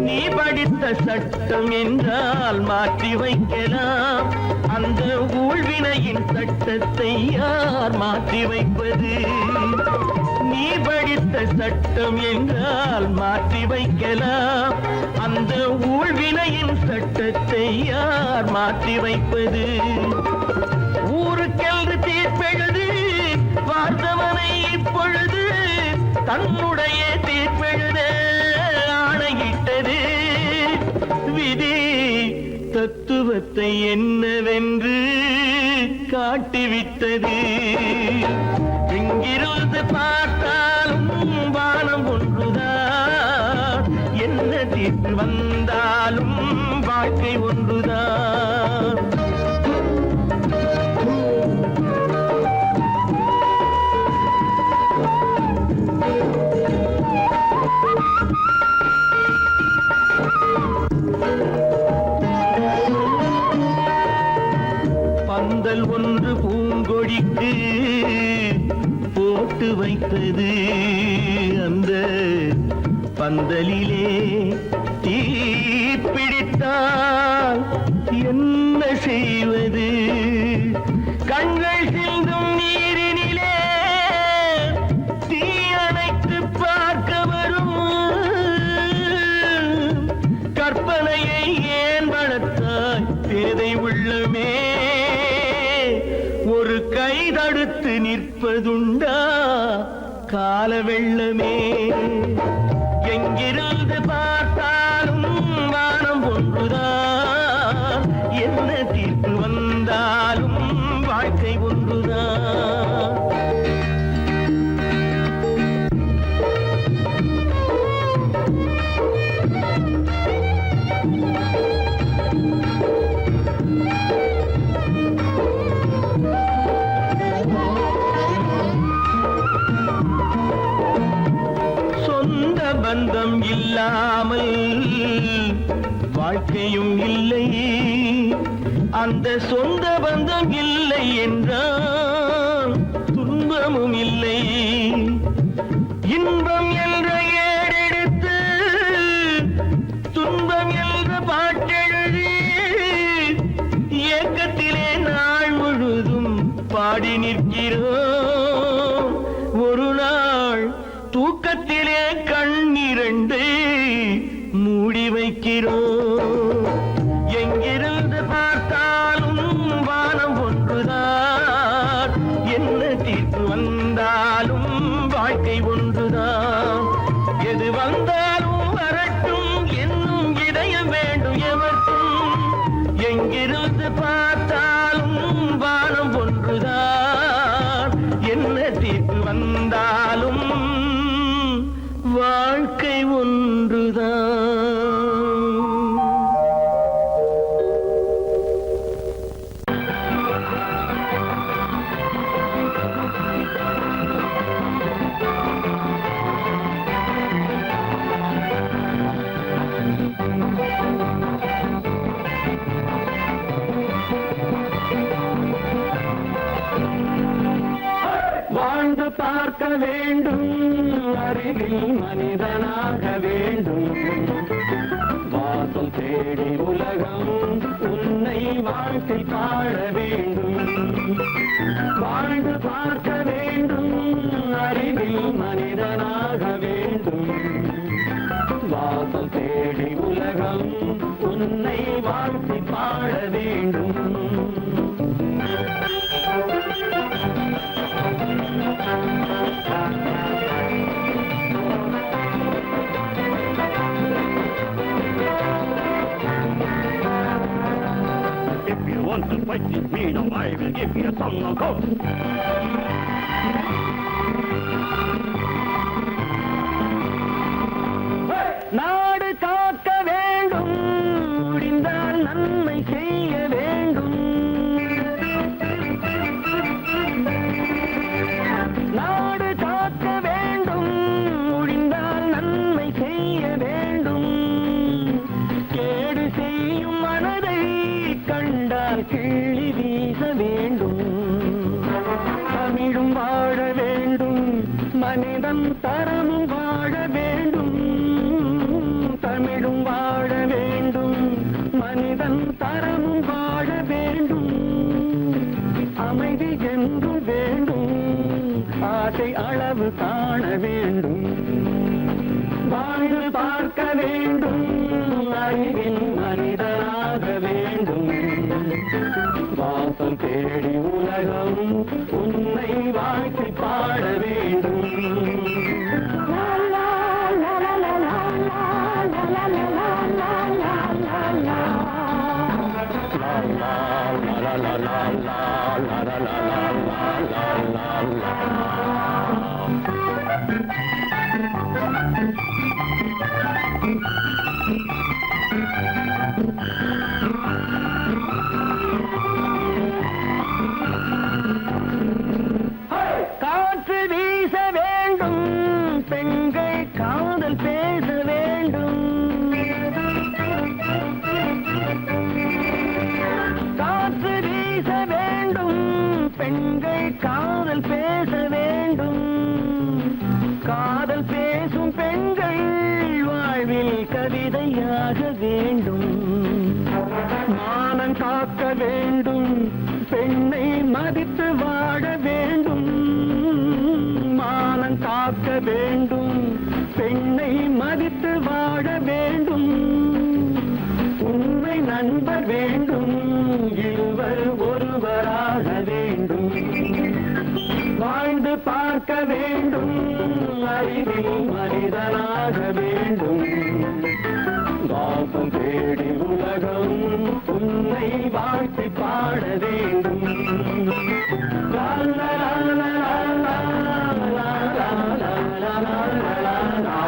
நீ படித்த சட்டம் என்றால் மாற்றி வைக்கலாம், அந்த ஊழ்வினையின் சட்டத்தை யார் மாற்றி வைப்பது? நீ படித்த சட்டம் என்றால் மாற்றி வைக்கலாம், அந்த ஊழ்வினையின் சட்டத்தை யார் மாற்றி வைப்பது? ஊருக்கென்று தீர்ப்பெழுது பார்த்தவனை இப்பொழுது தன்னுடைய தீர்ப்பெழுத ஆணையிட்டது விதி. தத்துவத்தை என்னவென்று காட்டிவிட்டது. எங்கிருந்து பார்த்தாலும் வானம் ஒன்றுதான், என்ன தீர்ப்பு வந்தாலும் வாழ்க்கை ஒன்றுதான். பந்தல் ஒன்று பூங்கொடிக்கு போட்டு வைத்தது, அந்த பந்தலிலே தீ பிடித்தால் என்ன செய்வது? கண்கள் சிந்தும் நீரினிலே தீ அணைத்து பார்க்க வரும் கற்பனையை ஏன் வளர்த்தாய் பேதை உள்ளமே? ஒரு கை தடுத்து நிற்பதுண்டா கால வெள்ளமே? எங்கிருந்து பார்த்தாலும் வானம் ஒன்றுதான், என்ன தீர்ப்பு வந்தாலும் வாழ்க்கை ஒன்றுதான். பந்தம் இல்லாமல் வாழ்க்கையும் இல்லை, அந்த சொந்த பந்தம் இல்லை என்றால் துன்பமும் இல்லை. இன்பம் என்ற ஏடெடுத்து துன்பம் என்ற பாட்டெழுதி ஏக்கத்திலே நாள் முழுதும் பாடி நிற்கிறோம். ஒரு நாள் தூக்கத்திலே கண்ணிரண்டை மூடி வைக்கிறோம். எங்கிருந்து பார்த்தாலும் வானம் ஒன்றுதான், என்ன தீர்ப்பு வந்தாலும் வாழ்க்கை ஒன்றுதான். எது வந்தாலும் வரட்டும் என்னும் இதயம் வேண்டும் எவர்க்கும். எங்கிருந்து பார்த்தாலும் வானம் ஒன்றுதான், என்ன தீர்ப்பு வந்தாலும் வாழ்க்கை ஒன்றுதான். வாழ்ந்து பார்க்க வேண்டும், அறிவில் மனிதனாக வேண்டும். வாசல் தேடி உலகம் உன்னை வாழ்க்கை பாட வேண்டும். வாழ்ந்து பார்க்க வேண்டும், அறிவில் மனிதனாக வேண்டும். வாசல் தேடி உலகம் உன்னை வாழ்க்கை பாட வேண்டும். me know I will give you some of course. நாடு காக்க வேண்டும், முடிந்தால் நன்மை செய்ய வேண்டும். நாடு காக்க வேண்டும், முடிந்தால் நன்மை செய்ய வேண்டும். கேடு செய்யும் மனதை கண்டால் கிள்ளி வீச வேண்டும். தமிழும் வாழ வேண்டும், மனிதன் தரமும் வாழ வேண்டும். தமிழும் வாழ வேண்டும், மனிதன் தரமும் வாழ வேண்டும். அமைதி என்றும் வேண்டும், ஆசை அளவு காண வேண்டும். வாழ்ந்து பார்க்க வேண்டும், அறிவின் மனிதனாக வேண்டும். வாசம் தேடி உலகம் உன்னை வாழ்த்தி பாட வேண்டும். காற்று வீச வேண்டும், பெண்கள் காதல் பேச வேண்டும். காற்று வீச வேண்டும், பெண்கள் காதல் பேச வேண்டும். காதல் பேசும் பெண்கள் வாழ்வில் கவிதையாக வேண்டும். மானம் காக்க வேண்டும், பெண்ணை மதித்து வாழ வேண்டும். மானம் காக்க வேண்டும், பெண்ணை மதித்து வாழ வேண்டும். உண்மை நண்பர் வேண்டும், இருவர் ஒருவராக வேண்டும். வாழ்ந்து பார்க்க வேண்டும், அறிவில் மனிதனாக வேண்டும். வாசம் தேடி உலகம் உன்னை வாழ்த்தி பாட வேண்டும். லா லா லா லா லா லா லா லா லா லா.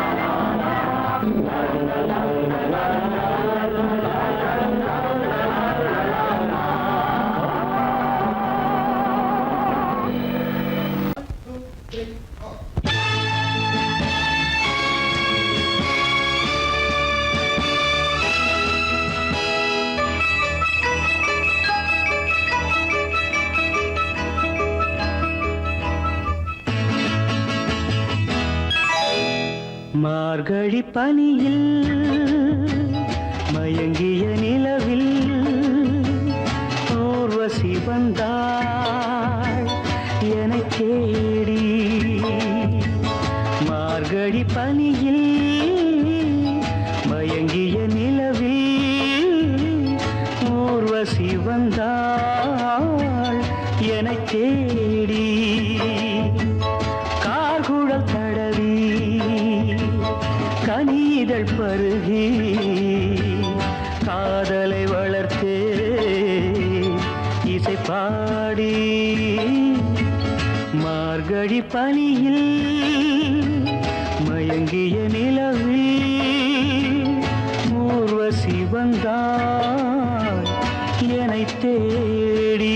மார்கழி பனியில் மயங்கிய நிலவில் ஊர்வசி வந்தாள் என்னை தேடி. மார்கழி பனியில் மயங்கிய நிலவில் ஊர்வசி வந்தாள் என்னை தேடி. கார்குழல் தடவி கனிதழ் பருகி காதலை வளர்த்தே இசை பாடி. மார்கழி பனியில் மயங்கிய நிலவில் ஊர்வசி வந்தாள் என்னை தேடி.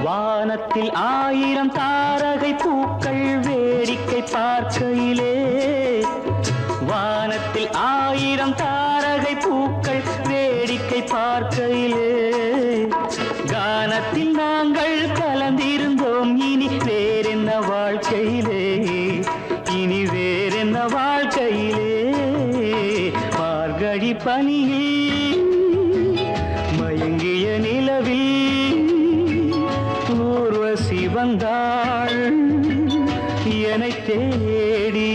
வானத்தில் 1000 தாரகை பூக்கள் வேடிக்கை பார்க்கையிலே. வானத்தில் 1000 தாரகை பூக்கள் வேடிக்கை பார்க்கையிலே. கானத்தில் நாங்கள் கலந்திருந்தோம், இனி வேறென்ன வாழ்க்கையிலே. இனி வேறென்ன வாழ்க்கையிலே. மார்கழி பனியில் மயங்கிய நிலவில் ஊர்வசி வந்தாள் என்னை தேடி.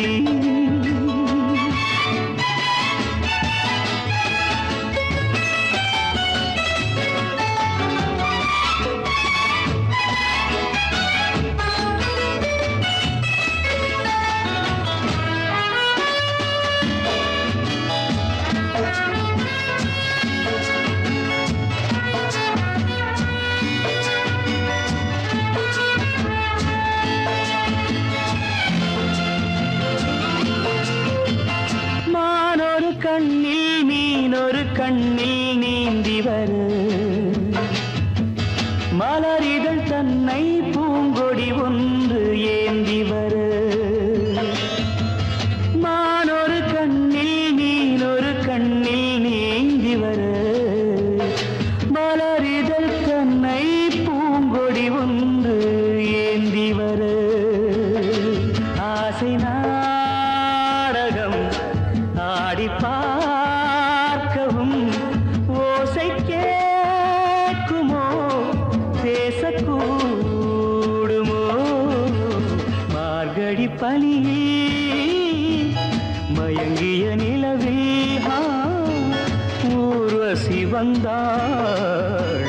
கண்ணில் மீன் ஒரு கண்ணில் நீந்தி வரு மலரிதழ் தன்னை பூங்கொடி ஒன்று ஏந்தி வரு மானொரு கண்ணில் மீன் ஒரு கண்ணில் நீந்தி வரு மலரிதழ் தன்னை பூங்கொடி ஒன்று ஏந்தி வரு ஆசை நாடகம் ஆடி பார்க்கவும் ஓசை கேட்குமோ பேசக்கூடுமோ மார்கழி பனியில் மயங்கிய நிலவில் ஊர்வசி வந்தாள்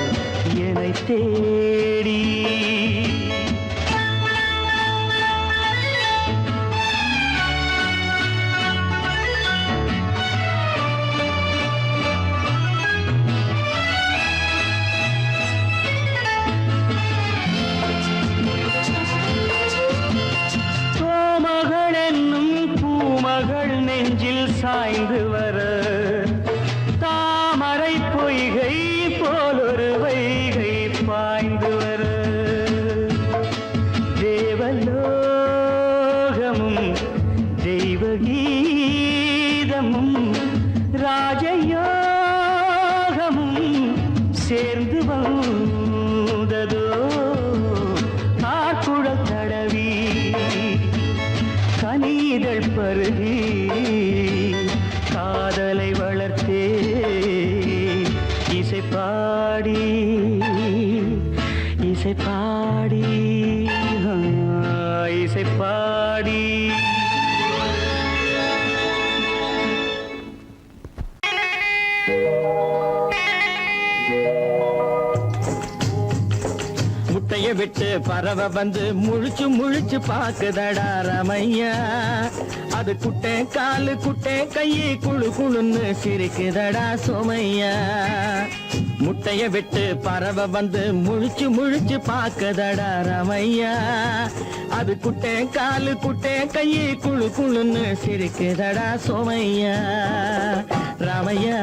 என்னை தேடி கோமகள் என்னும் பூமகள் நெஞ்சில் சாய்ந்து வர தாமரை பொய்கை போலொரு வைகை பாய்ந்து வர தேவலோகமும் தெய்வகீதமும் ராஜயோகமும் சேர்ந்து வந்ததோ ஆக்குழல் தடவி கனிதழ் பருகி காதலை வளர்த்தே இசை பாடி இசை பாடி இசை பாடி முட்டைய விட்டு பறவை வந்து முழிச்சு முழிச்சு பாக்குதடா ரமையா அது குட்டை காலு குட்டை கையை குழு குழுன்னு சிரிக்குதடா சோமையா முட்டைய விட்டு பறவை வந்து முழிச்சு முழிச்சு பாக்குதடா ரமையா அது குட்டை காலு குட்டை கையை குழு குழுன்னு சிரிக்குதடா சோமையா ராமையா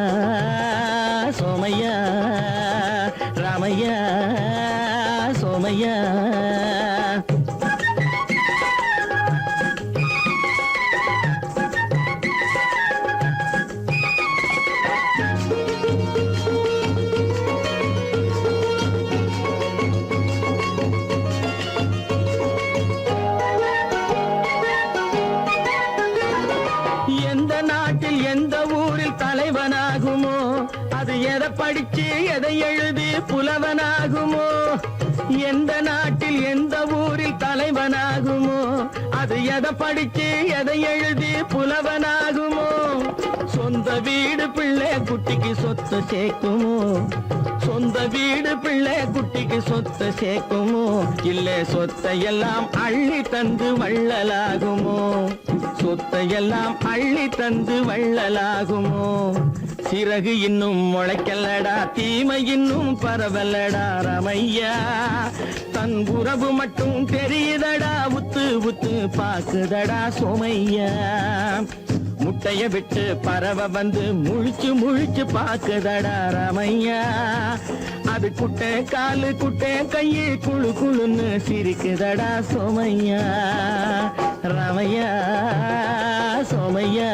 சோமையா ராமையா சோமையா எந்த நாட்டில் எந்த ஊரில் தலைவனாகுமோ அது எதை படிச்சு எதை எழுதி புலவனாகுமோ எந்த நாட்டில் எந்த ஊரில் தலைவனாகுமோ அது எதை படிச்சு எதை எழுதி புலவனாகுமோ சொந்த வீடு பிள்ளை குட்டிக்கு சொத்து சேர்க்குமோ சொந்த வீடு பிள்ளை குட்டிக்கு சொத்து சேர்க்குமோ இல்ல சொத்தை எல்லாம் அள்ளி தந்து வள்ளலாகுமோ சொத்தை எல்லாம் அள்ளி தந்து வள்ளலாகுமோ சிறகு இன்னும் முளைக்கல்லடா தீமை இன்னும் பரவலடா ரமையா தன் உறவு மட்டும் தெரியுதடா உத்து உத்து பாக்குதடா சோமையா முட்டைய விட்டு பறவை வந்து முழிச்சு முழிச்சு பாக்குதடா ரமையா அது குட்டை காலு குட்டை கையை குழு குழுன்னு சிரிக்குதடா சோமையா ரமையா சோமையா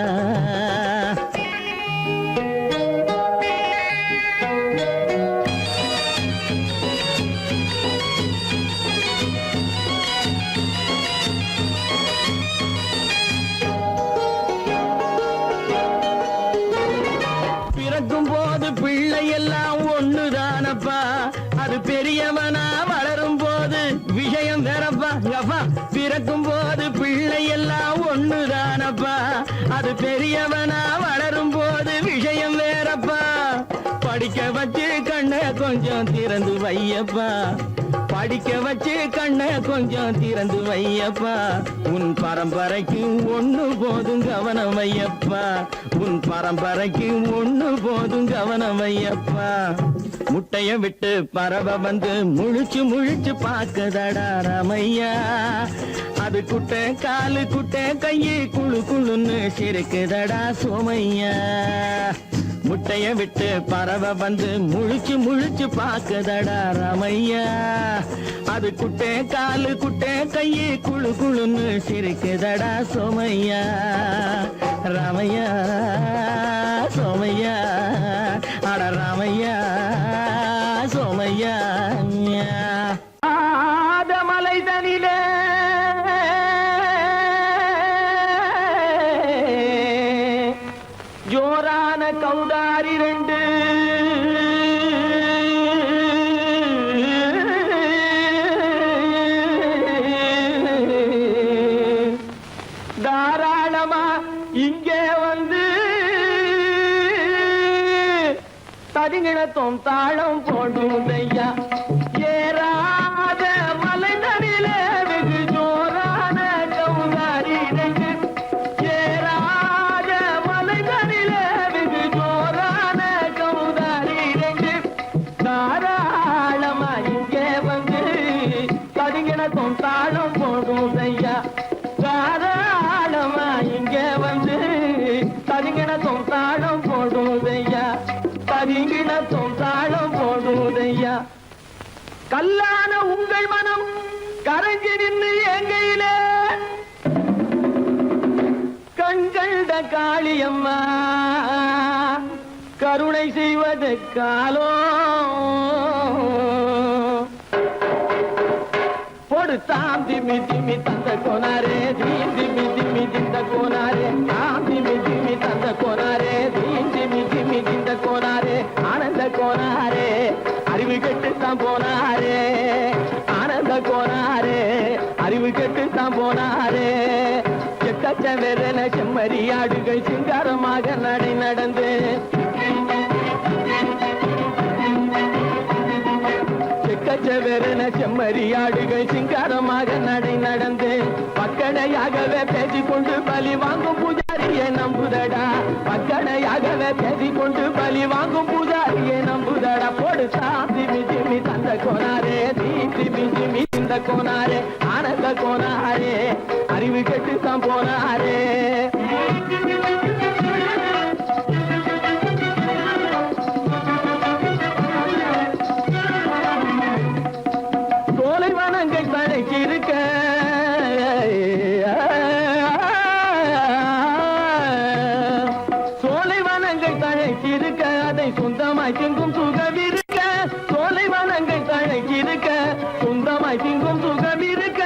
பிறக்கும் போது பிள்ளை எல்லாம் ஒண்ணுதானப்பா அது பெரியவனா வளரும் போது விஷயம் வேறப்பா அப்பா பிறக்கும் போது பிள்ளை எல்லாம் ஒண்ணுதானப்பா அது பெரியவனா வளரும் போது விஷயம் வேறப்பா படிக்க வச்சு கண்ணை கொஞ்சம் திறந்து வையப்பா படிக்க வச்சு கண்ணை கொஞ்சம் திறந்து வையப்பா உன் பரம்பரைக்கு ஒண்ணு போதும் கவனம் வையப்பா உன் பரம்பரைக்கு ஒண்ணு போதும் கவனம் வையப்பா முட்டைய விட்டு பறவை வந்து முழிச்சு முழிச்சு பாக்குதடா ரமையா அது குட்டை காலு குட்டை கையு குழு குழுன்னு சிரிக்குதடா சோமையா முட்டைய விட்டு பறவை வந்து முழிச்சு முழிச்சு பாக்குதடா ராமையா அது குட்டை காலு குட்டை கையு குழு குழுன்னு சிரிக்குதடா சோமையா ராமையா சோமையா அட ராமையா சோமையா மலைதனிலே ஜோரான கௌதாரி ரெண்டு தாராளமா இங்கே வந்து தரிங்கிணத்தும் தாளம் போடுதையா ஏறாத மலைதனிலே வெகு ஜோரான கௌதாரி ரெண்டு ஏறாத மலைதனிலே வெகு ஜோரான கௌதாரி ரெண்டு தாராளமா இங்கே வந்து தரிங்கிணத்தும் தாளம் போடுதையா தாராளமா இங்கே வந்து தரிங்கிணத்தும் தாளம் போடுதையா தரிங்கிணத்தும் தாளம் போடுதையா கல்லான உங்கள் மனம் கரைஞ்சி நின்று எங்கையிலே கண்கண்ட காளியம்மா கருணை செய்வது காலோ பொடு தாம் திமி திமி தந்த கோனாரே தீம் திமி திமி திந்த கோனாரே தாம் திமி திமி தந்த கோனாரே தீம் திமி திமி திந்த கோனாரே ஆனந்த கோனாரே அறிவு கெட்டுத்தான் போனாரே ஆனந்த கோனாரே அறிவு கெட்டுத்தான் போனாரே எக்கச்ச வெறன செம்மறியாடுகள் சிங்காரமாக நடை நடந்து எக்கச்சவெறன செம்மறியாடுகள் சிங்காரமாக நடை நடந்து பக்கடையாகவே பேசிக்கொண்டு பலி வாங்கும் பூஜாரியை நம்புதடா பக்கடையாகவே பேசிக்கொண்டு பலி வாங்கும் பூஜாரியை நம்புதடா போடு திமி திமி தந்த கோனாரே திமி திமி இந்த கோனாரே ஆனந்த கோனாரே அறிவு கெட்டுத்தான் போனாரே இருக்க சோலைவனங்கள் தழைக்கிருக்க அதை சொந்தமாய் திங்கும் சுகம் இருக்க சோலைவனங்கள் தழைக்கிருக்க சொந்தமாய் திங்கும் சுகம் இருக்க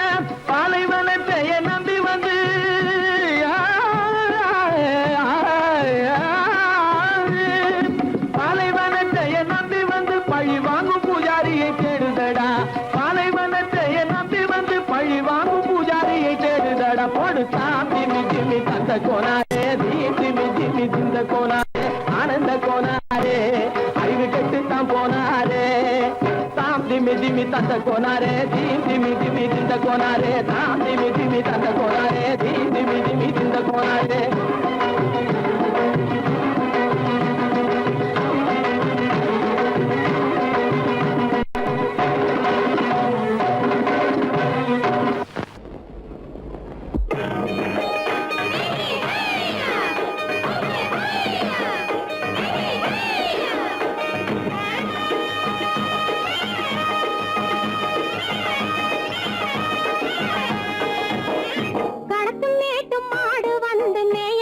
பாலைவனத்தை நம்பி வந்து பாலைவனத்தை நம்பி வந்து பழி வாங்கும் பூஜாரியை தேடுதடா வாங்கும் பூஜாரியை தேடுதடா போடு தாம் திமி திமி தந்த கோனாரே தீம் திமி திமி திந்த கோனாரே ஆனந்த கோனாரே அறிவு கெட்டுத்தான் போனாரே தாம் திமி திமி தந்த கோனாரே தீம் திமி திமி திந்த கோனாரே தாம் திமி திமி தந்த கோனாரே தீம் திமி திமி திந்த கோனாரே கடத்தும் மேட்டும் மாடு வந்து மேய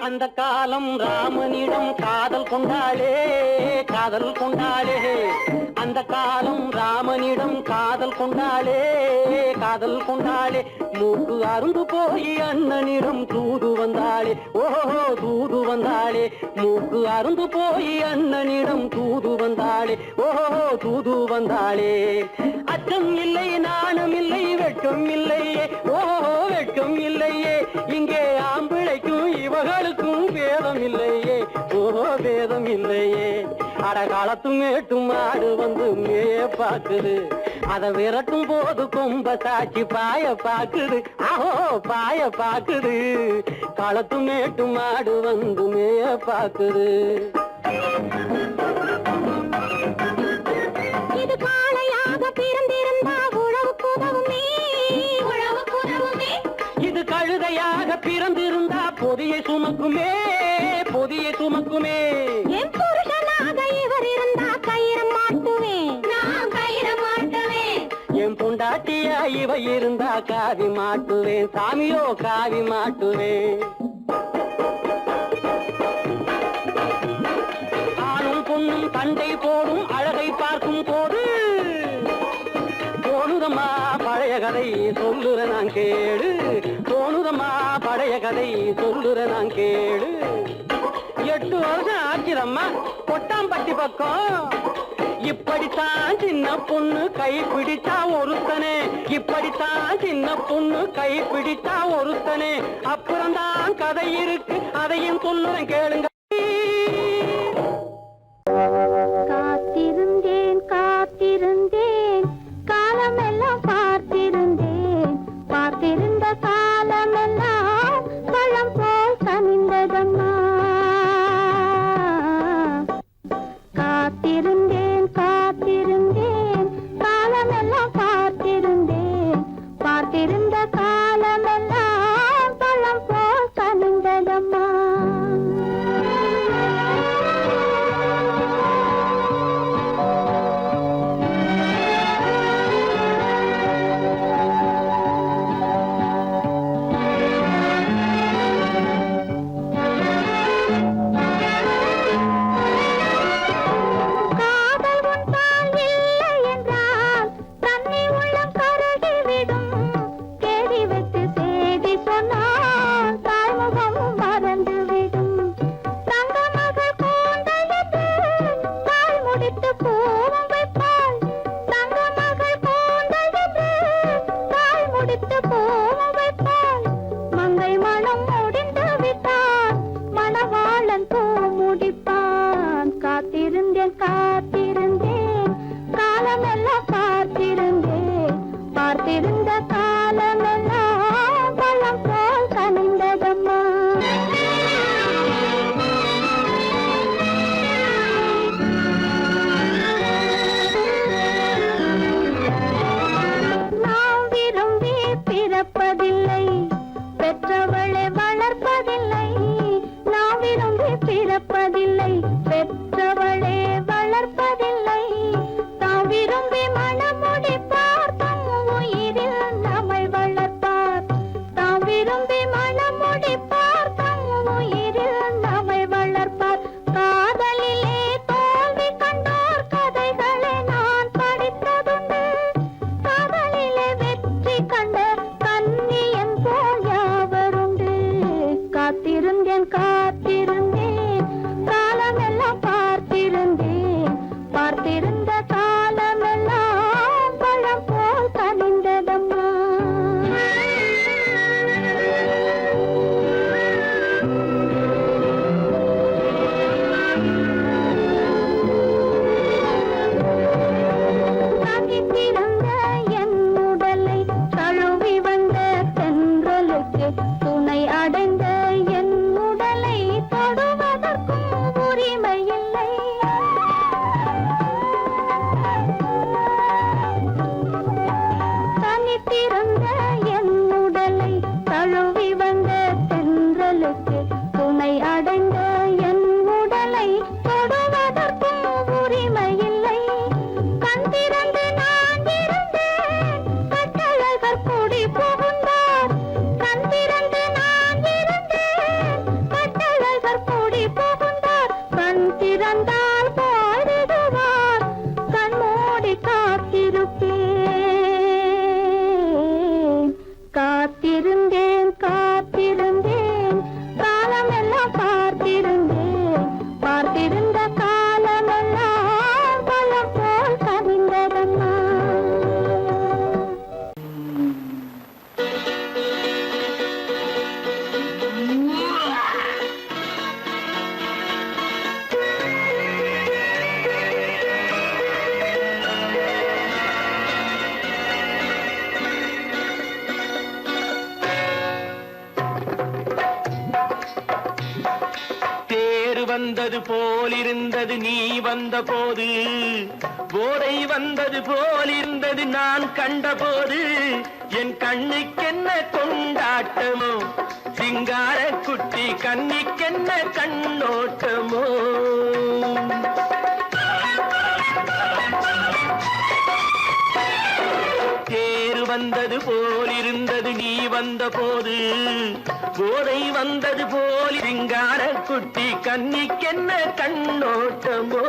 அந்த காலம் ராமனிடம் காதல் கொண்டாளே காதல் கொண்டாளே அந்த காலம் ராமனிடம் காதல் கொண்டாளே காதல் கொண்டாளே மூக்கு அருந்து போய் அண்ணனிடம் தூது வந்தாளே ஓஹோ தூது வந்தாளே மூக்கு அருந்து போய் அண்ணனிடம் தூது வந்தாளே ஓஹோ தூது வந்தாளே அச்சம் இல்லை நாணம் இல்லை வெட்கம் இல்லையே ஓஹோ வெட்கம் இல்லையே இங்கே ஆம்பிளைக்கும் இவர்களுக்கும் வேதம் இல்லையே ஓஹோ வேதம் இல்லையே அடகாலத்தும் மேட்டும் மாடு வந்து மேய பாக்குது அத விரட்டும் போது கொம்ப சாட்சி பாய பாக்குது ஆஹோ பாய பாக்குது களத்து மேட்டும் மாடு வந்து மேய பாக்குது இது காளையாக பிறந்திருந்தா உழவுக்கு உதவுமே உழவுக்கு உதவுமே இது கழுதையாக பிறந்திருந்தா பொதியை சுமக்குமே பொதியை சுமக்குமே என் புருஷனாக இவர் இருந்தா கயிறு மாட்டுவேன் நான் கயிறு மாட்டுவேன் என் பொண்டாட்டியா இவ இருந்தா காவி மாட்டுவேன் சாமியோ காவி மாட்டுவேன் ஆணும் பொண்ணும் சண்டை போடும் அழகை பார்க்கும் போது தோணுதம்மா பழைய கதை சொல்லுற நான் கேளு தோணுதம்மா பழைய கதை சொல்லுற நான் கேளு 8 வருஷம் ஆச்சுதம்மா கொட்டாம்பட்டி பக்கம் இப்படித்தான் சின்ன பொண்ணு கை பிடிச்சா ஒருத்தனே இப்படித்தான் சின்ன பொண்ணு கை பிடிச்சா ஒருத்தனே அப்புறம்தான் கதை இருக்கு அதையும் சொல்லுறேன் கேளுங்க காத்திருந்தேன் காத்திருந்தேன் காலமெல்லாம் பார்த்திருந்தேன் பார்த்திருந்த காலமெல்லாம் பழம் போல் கனிந்ததம்மா காத்திருந்தேன் காத்திருந்தேன் காலமெல்லாம் பார்த்திருந்தேன் பார்த்திருந்த காலமெல்லாம் பழம் போல் கனிந்ததம்மா வந்தது போலிருந்தது நீ வந்த போது, போதை வந்தது போலிருந்தது நான் கண்டபோது, என் கண்ணுக்கென்ன கொண்டாட்டமோ, சிங்கார குட்டி கண்ணிக்கென்ன கண்ணோட்டமோ. தேர் வந்தது போலிருந்தது நீ வந்த போது, போதை வந்தது போல் சிங்கார குட்டி கண்ணிக்கென்ன கண்ணோட்டமோ.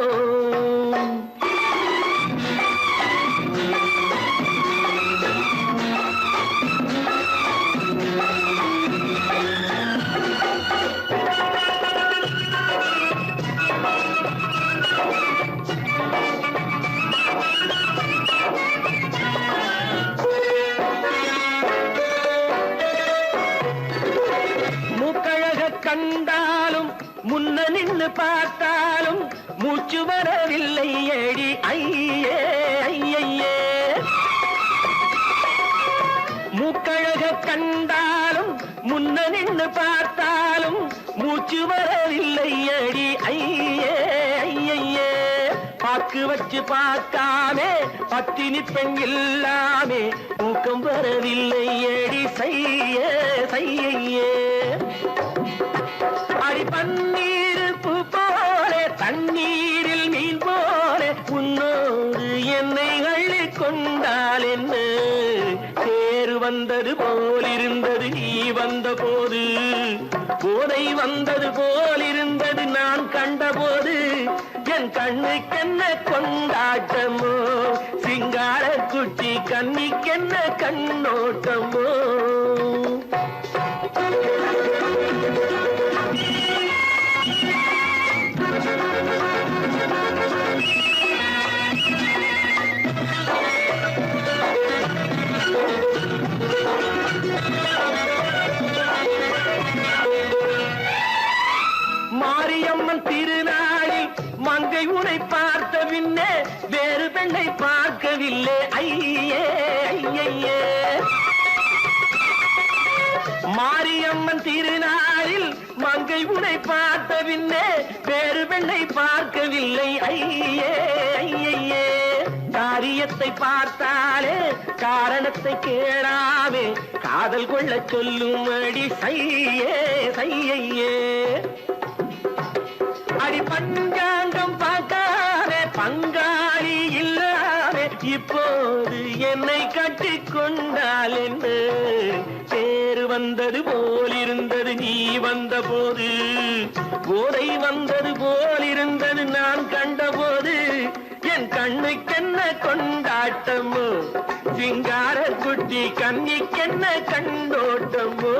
கண்டாலும் முன்ன நின்னு பார்த்தாலும் மூச்சு வரவில்லை ஏடி ஐயே ஐயே. மூக்கழக கண்டாலும் முன்ன நின்னு பார்த்தாலும் மூச்சு வரவில்லை ஏடி ஐயே ஐயே. பாக்கு வச்சு பார்க்காமே பத்தினி பெண் இல்லாமே ஊக்கம் வரவில்லை ஏடி செய்ய செய்யே. அடி பன்னீர் பூ போலே தண்ணீரில் மீன் போலே உன்னோடு என்னை அள்ளி கொண்டால் என்ன. தேர் வந்தது போலிருந்தது நீ வந்த போது, போதை வந்தது போலிருந்தது நான் கண்டபோது, என் கண்ணுக்கென்ன கொண்டாட்டமோ, சிங்கார குட்டி கண்ணிக்கென்ன கண்ணோட்டமோ. மாரியம்மன் திருநாளில் மங்கை உனை பார்த்த பின்னே வேறு பெண்ணை பார்க்கவில்லை ஐயே ஐயே. மாரியம்மன் திருநாளில் மங்கை உனை பார்த்த பின்னே வேறு பெண்ணை பார்க்கவில்லை ஐயே ஐயே. காரியத்தை பார்த்தாலே காரணத்தை கேளாமே காதல் கொள்ள சொல்லும்படி செய்யே செய்யே. அடி பஞ்சாங்கம் பார்க்காதே பங்காளி இல்லாமே இப்போது என்னை கட்டி கொண்டால் என்ன. தேர் வந்தது போலிருந்தது நீ வந்த போது, போதை வந்தது போலிருந்தது நான் கண்டபோது, என் கண்ணுக்கென்ன கொண்டாட்டமோ, சிங்கார குட்டி கண்ணிக்கென்ன கண்டோட்டமோ.